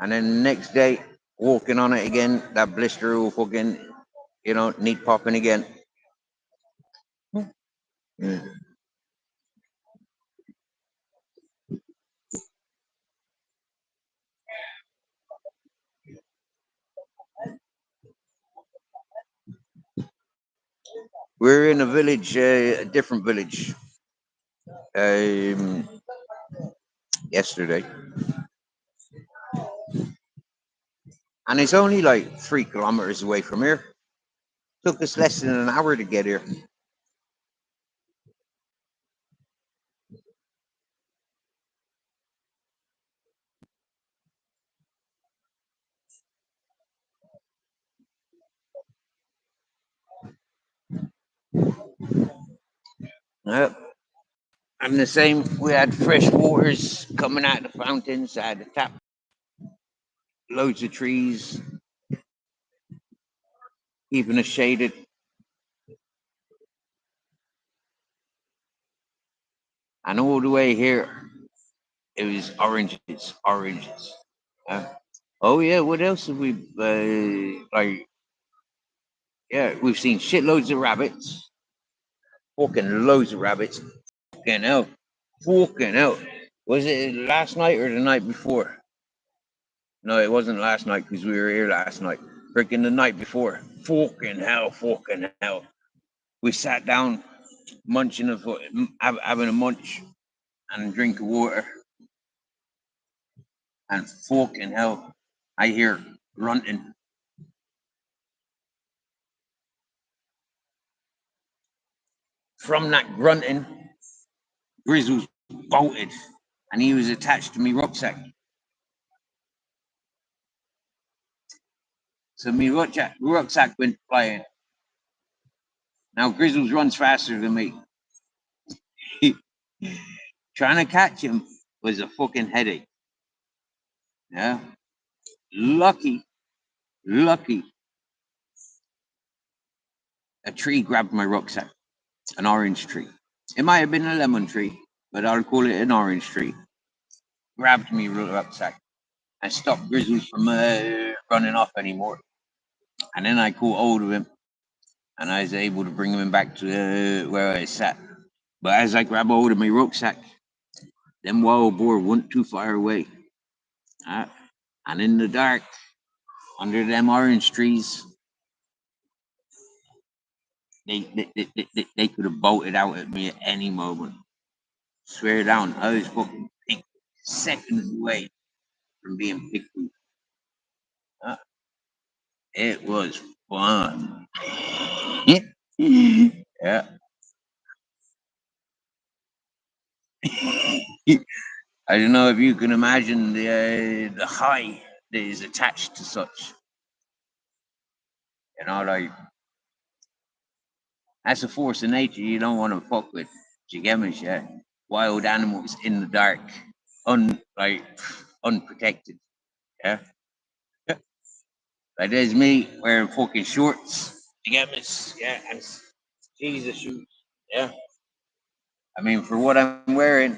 and then the next day, walking on it again, that blister will fucking, need popping again. Mm. We're in a village, a different village, um, yesterday, and it's only like 3 kilometers away from here. Took us less than an hour to get here. Yep. And the same, we had fresh waters coming out of the fountains. I had a tap, loads of trees, keeping us shaded. And all the way here, it was oranges, oranges. Uh, oh yeah, what else have we like? Yeah, we've seen shitloads of rabbits, fucking loads of rabbits. Fucking hell, fucking hell. Was it last night or the night before? No, it wasn't last night because we were here last night. Freaking the night before. Fucking hell, fucking hell. We sat down, munching having a munch and a drink of water, and fucking hell, I hear grunting. From that grunting, Grizzles bolted, and he was attached to me rucksack. So me rucksack went flying. Now Grizzles runs faster than me. Trying to catch him was a fucking headache. Yeah. Lucky, lucky, a tree grabbed my rucksack, an orange tree. It might have been a lemon tree, but I'll call it an orange tree. Grabbed me rucksack and stopped Grizzlies from running off anymore. And then I caught hold of him, and I was able to bring him back to where I sat. But as I grabbed hold of my rucksack, them wild boar weren't too far away. Uh, and in the dark, under them orange trees, they could have bolted out at me at any moment. Swear down, I was fucking picked seconds away from being picked. Uh, it was fun. Yeah. I don't know if you can imagine the high that is attached to such. You know, like that's a force of nature you don't want to fuck with. Do you get me? Yeah. Wild animals in the dark, like unprotected. Yeah. Like there's me wearing fucking shorts. You get me? Yeah, and Jesus shoes. Yeah. I mean, for what I'm wearing,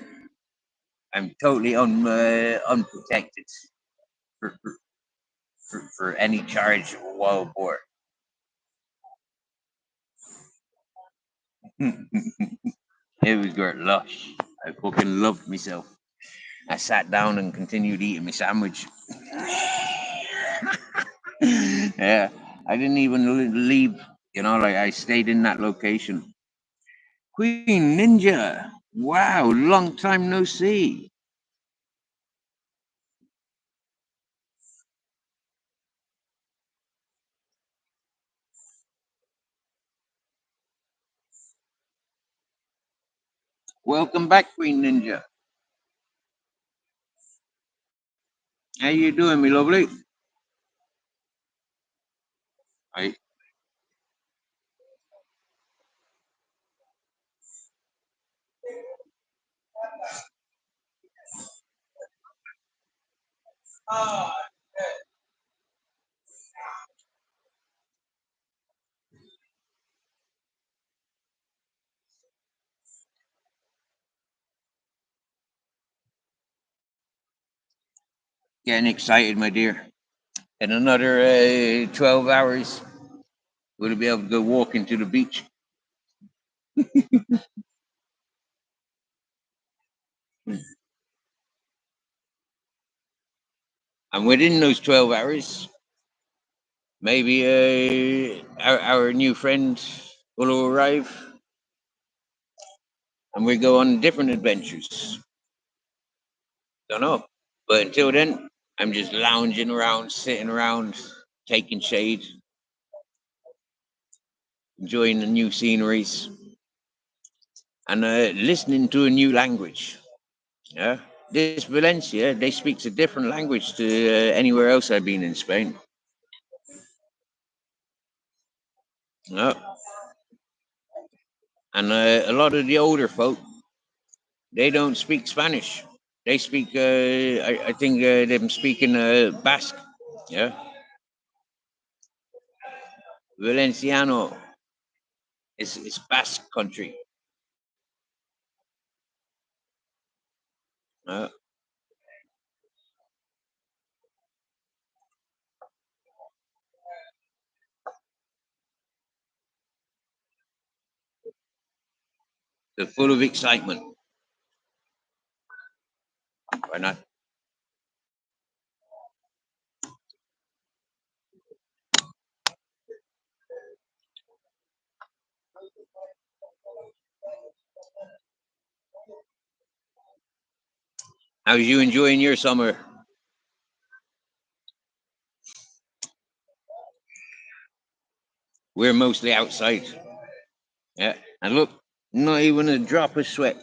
I'm totally unprotected for, for, for any charge of a wild boar. It was great lush. I fucking loved myself. I sat down and continued eating my sandwich. Yeah, I didn't even leave. You know, like I stayed in that location. Queen Ninja. Wow, long time no see. Welcome back, Queen Ninja. How you doing, me lovely? I getting excited, my dear. In another 12 hours, we'll be able to go walking to the beach. And within those 12 hours, maybe our new friend will arrive and we go on different adventures. Don't know. But until then, I'm just lounging around, sitting around, taking shade, enjoying the new sceneries, and listening to a new language. Yeah. This Valencia, they speaks a different language to anywhere else I've been in Spain. Yeah. And a lot of the older folk, they don't speak Spanish. They speak, I think they're speaking Basque. Yeah. Valenciano is Basque country. Uh, They're full of excitement. Why not? How's you enjoying your summer? We're mostly outside. Yeah. And look, not even a drop of sweat.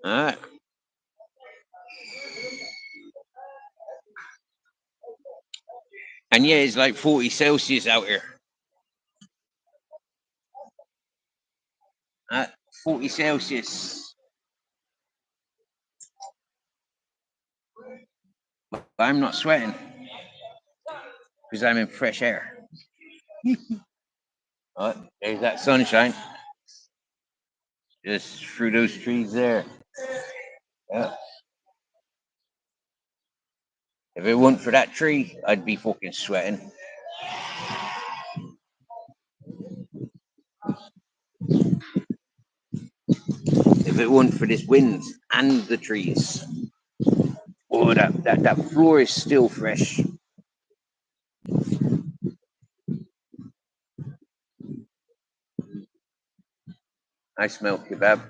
All right. And yeah, it's like 40 Celsius out here. 40 Celsius. But I'm not sweating because I'm in fresh air. Oh, there's that sunshine just through those trees there. Yeah. If it weren't for that tree, I'd be fucking sweating. If it weren't for this wind and the trees, oh, that floor is still fresh. I smell kebab.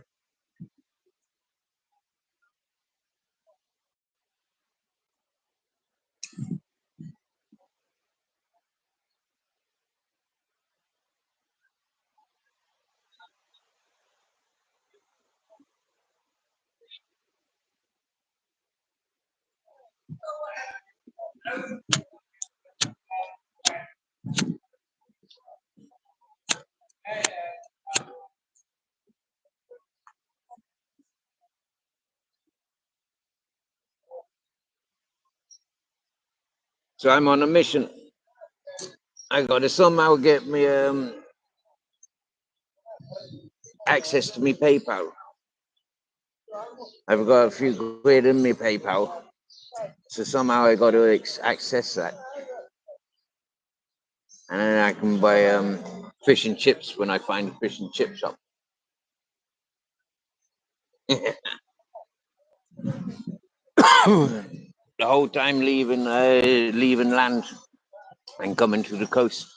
So I'm on a mission. I got to somehow get me access to me PayPal. I've got a few quid in me PayPal, so somehow I got to access that, and then I can buy fish and chips when I find a fish and chip shop. The whole time leaving land and coming to the coast,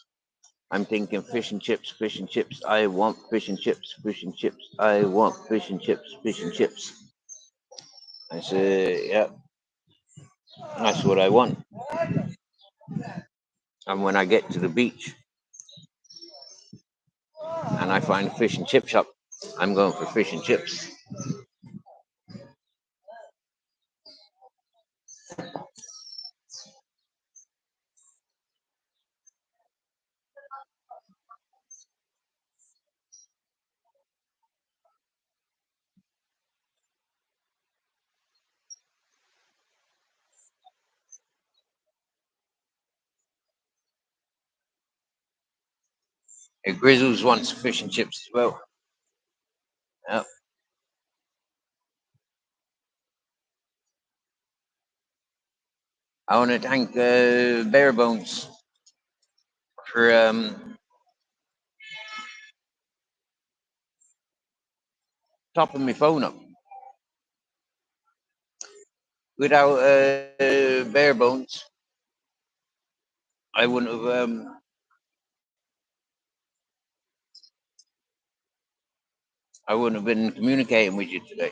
I'm thinking fish and chips, fish and chips. I want fish and chips, fish and chips. I want fish and chips, fish and chips. I say, yeah, that's what I want. And when I get to the beach and I find a fish and chip shop, I'm going for fish and chips. Grizzles wants fish and chips as well. Yeah. I want to thank Bare Bones for topping my phone up. Without Bare Bones, I wouldn't have been communicating with you today.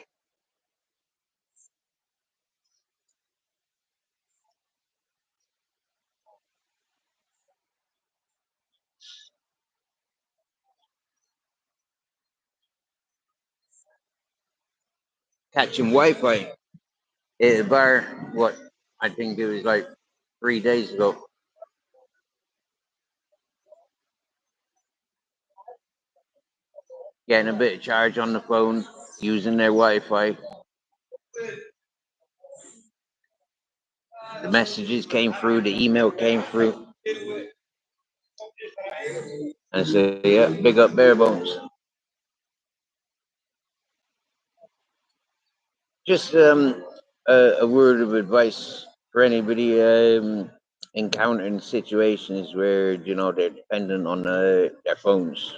Catching Wi-Fi at a bar. What I think it was like 3 days ago. Getting a bit of charge on the phone, using their Wi-Fi. The messages came through, the email came through. And so, yeah, big up Bare Bones. Just a word of advice for anybody encountering situations where they're dependent on their phones.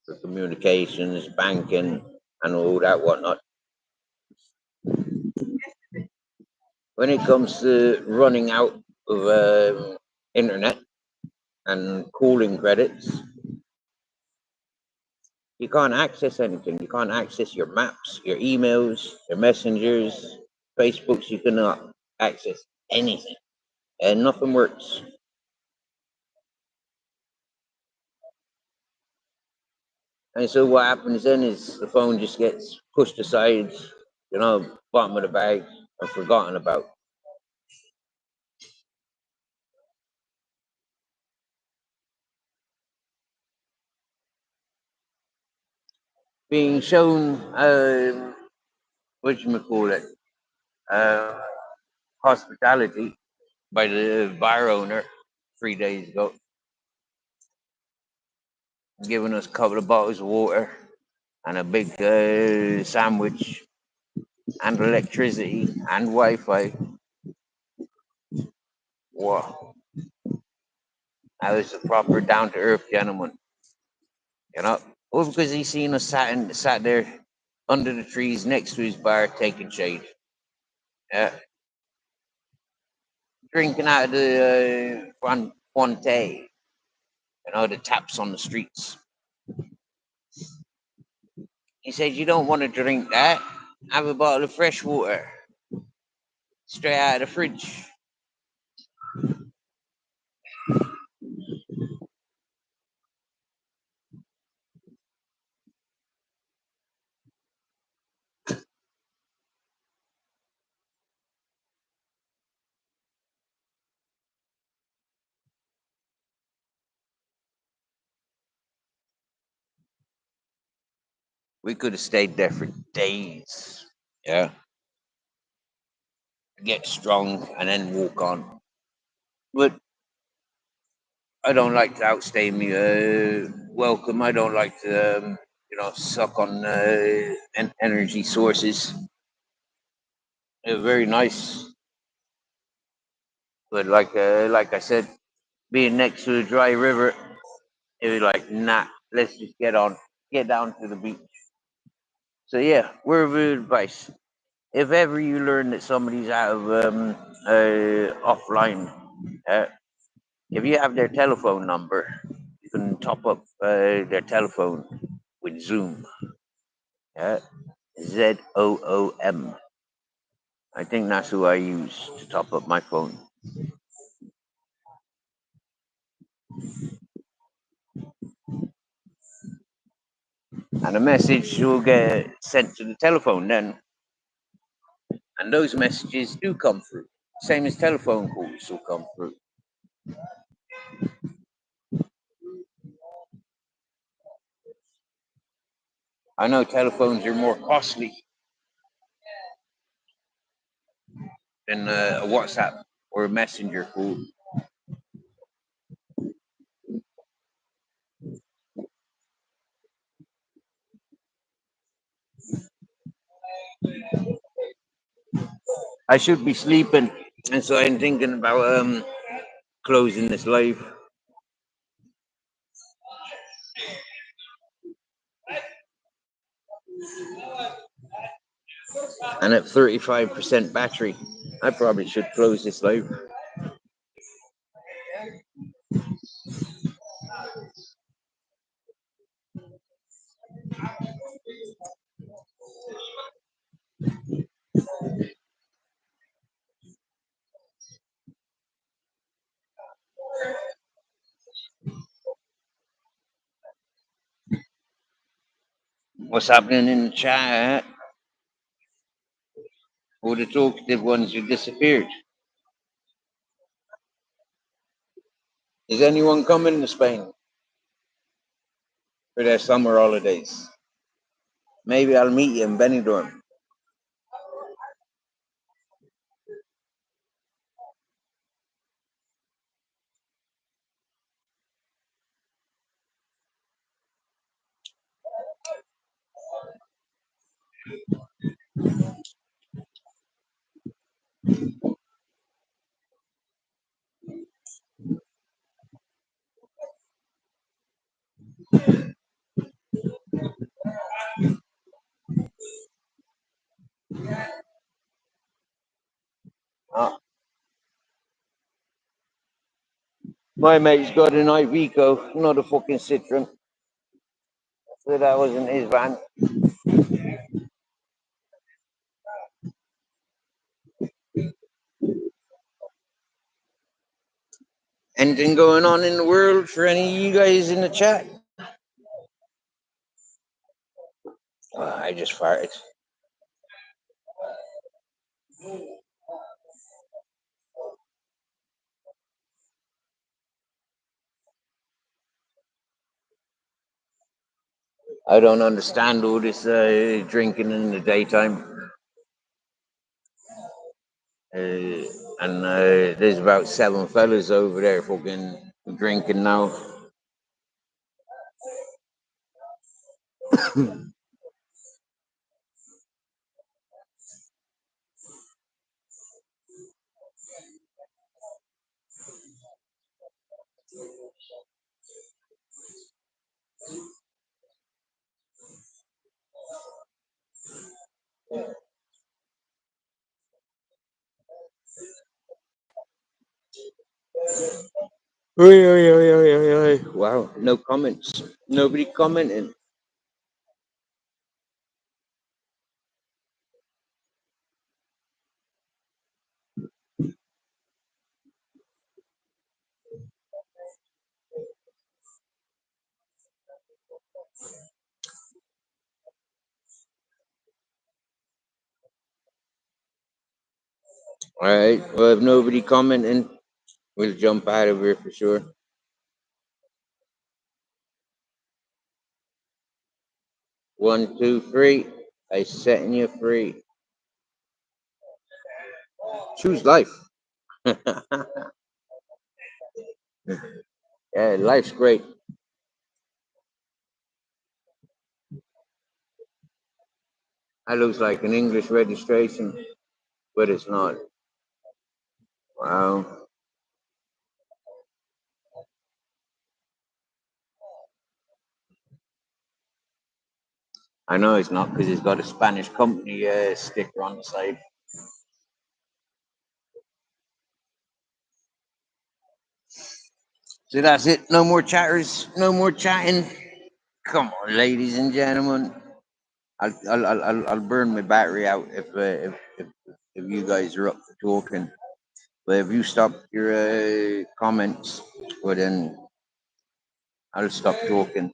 for communications, banking, and all that whatnot. When it comes to running out of internet and calling credits, you can't access anything. You can't access your maps, your emails, your messengers, Facebooks. You cannot access anything, and nothing works. And so what happens then is the phone just gets pushed aside, bottom of the bag and forgotten about. Being shown, what you call it, uh, hospitality by the bar owner 3 days ago, giving us a couple of bottles of water and a big sandwich and electricity and Wi-Fi. Wow, I was a proper down to earth gentleman, you know. All because he seen us sat there under the trees next to his bar taking shade, yeah, drinking out of the Fonte, the taps on the streets. He said, "You don't want to drink that. Have a bottle of fresh water straight out of the fridge." We could have stayed there for days. Yeah, get strong and then walk on. But I don't like to outstay me welcome. I don't like to, suck on energy sources. They're very nice, but like I said, being next to a dry river, it was like, nah, let's just get down to the beach. So yeah, word of advice: if ever you learn that somebody's out of offline, uh, if you have their telephone number, you can top up their telephone with Zoom. Yeah, ZOOM. I think that's who I use to top up my phone. And a message will get sent to the telephone then, and those messages do come through. Same as telephone calls will come through. I know telephones are more costly than a WhatsApp or a messenger call. I should be sleeping, and so I'm thinking about closing this live. And at 35% battery, I probably should close this live. What's happening in the chat? All the talkative ones who disappeared. Is anyone coming to Spain for their summer holidays? Maybe I'll meet you in Benidorm. My mate's got an Iveco, not a fucking Citroen. So that wasn't his van. Anything going on in the world for any of you guys in the chat? I just farted. I don't understand all this drinking in the daytime. Uh, and there's about 7 fellas over there fucking drinking now. Oi, oi, oi, oi, oi, oi. Wow, no comments. Nobody commenting. All right. Well, if nobody commenting, we'll jump out of here for sure. 1, 2, 3. I setting you free. Choose life. Yeah, life's great. That looks like an English registration, but it's not. Wow. I know it's not because it's got a Spanish company sticker on the side. So that's it. No more chatters. No more chatting. Come on, ladies and gentlemen. I'll burn my battery out if you guys are up for talking. But if you stop your comments, well then I'll stop talking.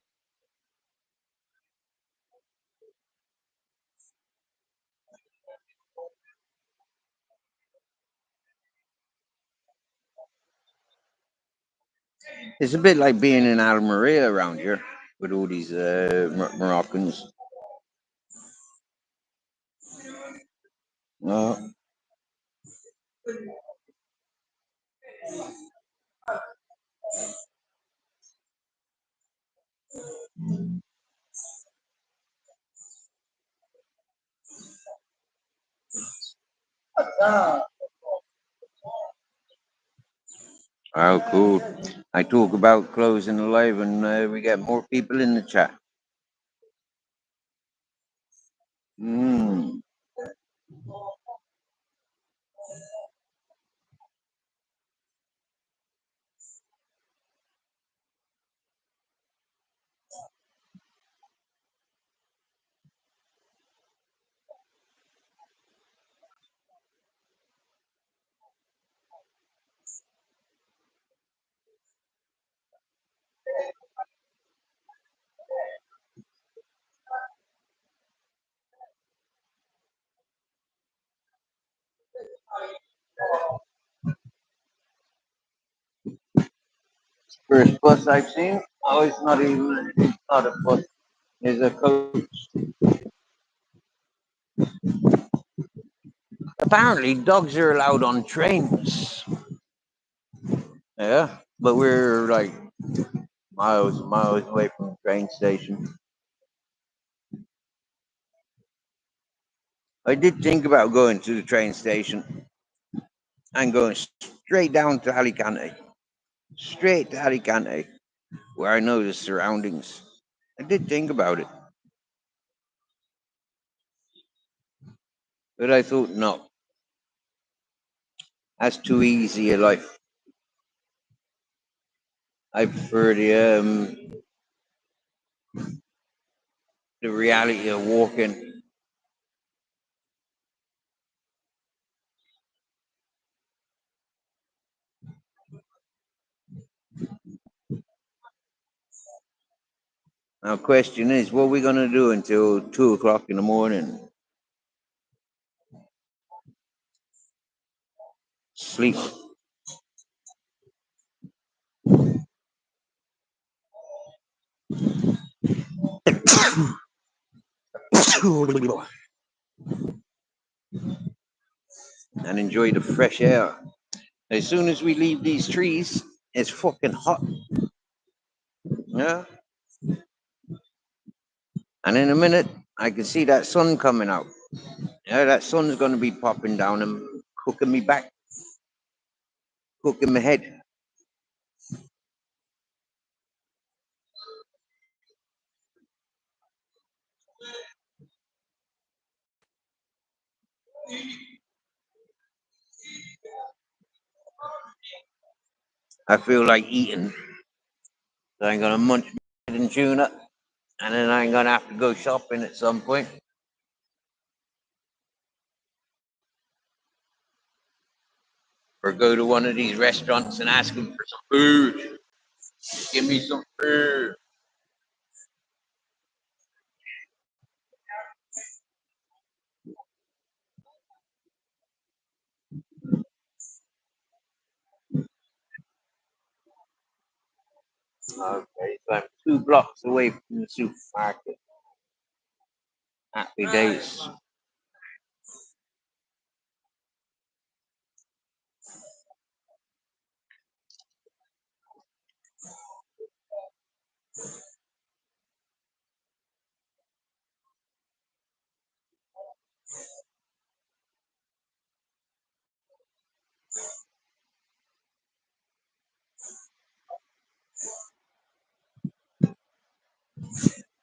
It's a bit like being in Almeria around here with all these Moroccans. No. Oh, cool. I talk about closing the live and we get more people in the chat. Mm. First bus I've seen. Oh, it's not even. It's not a bus. It's a coach. Apparently, dogs are allowed on trains. Yeah, but we're like miles and miles away from the train station. I did think about going to the train station and going straight down to Alicante, straight to Alicante, where I know the surroundings. I did think about it, but I thought no, that's too easy a life. I prefer the reality of walking. Now, question is, what are we gonna do until 2 o'clock in the morning? Sleep. And enjoy the fresh air. As soon as we leave these trees, it's fucking hot. Yeah. And in a minute, I can see that sun coming out. Yeah, that sun's gonna be popping down and cooking me back, cooking my head. I feel like eating. So I'm gonna munch my head and tuna, and then I'm gonna have to go shopping at some point, or go to one of these restaurants and ask them for some food. Give me some food. Okay, so I'm 2 blocks away from the supermarket. Happy days.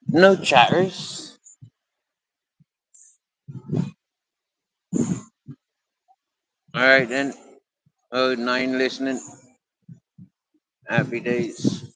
No chatters. All right then. Oh, 9 listening. Happy days.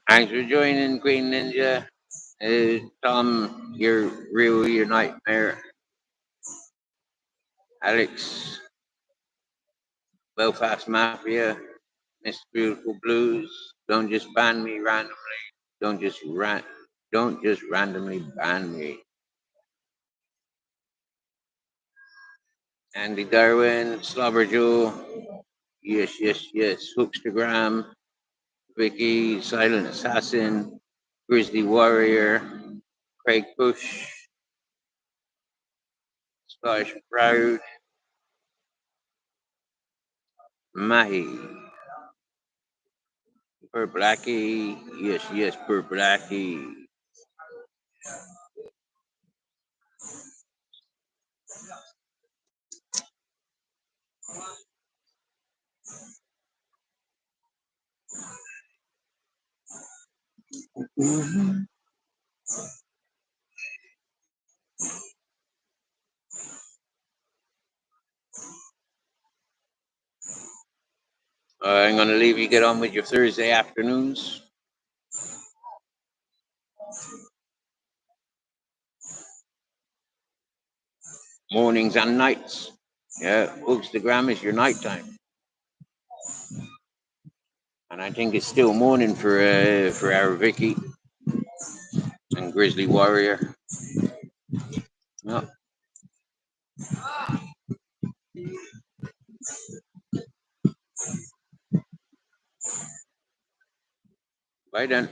Thanks for joining, Queen Ninja. Tom, your nightmare. Alex, Belfast Mafia, Mr. Beautiful Blues. Don't just ban me randomly. Don't just ran. Don't just randomly ban me. Andy Darwin, Slobber Joe. Yes, yes, yes. Hookstagram, Vicky, Silent Assassin, Grizzly Warrior, Craig Push, Scottish Proud, Mahi, Per Blackie. Yes, yes, Per Blackie. Mhm. I'm going to leave you get on with your Thursday afternoons, mornings, and nights. Yeah, Bookstagram is your nighttime. And I think it's still morning for our Vicky and Grizzly Warrior. Yeah. Bye then.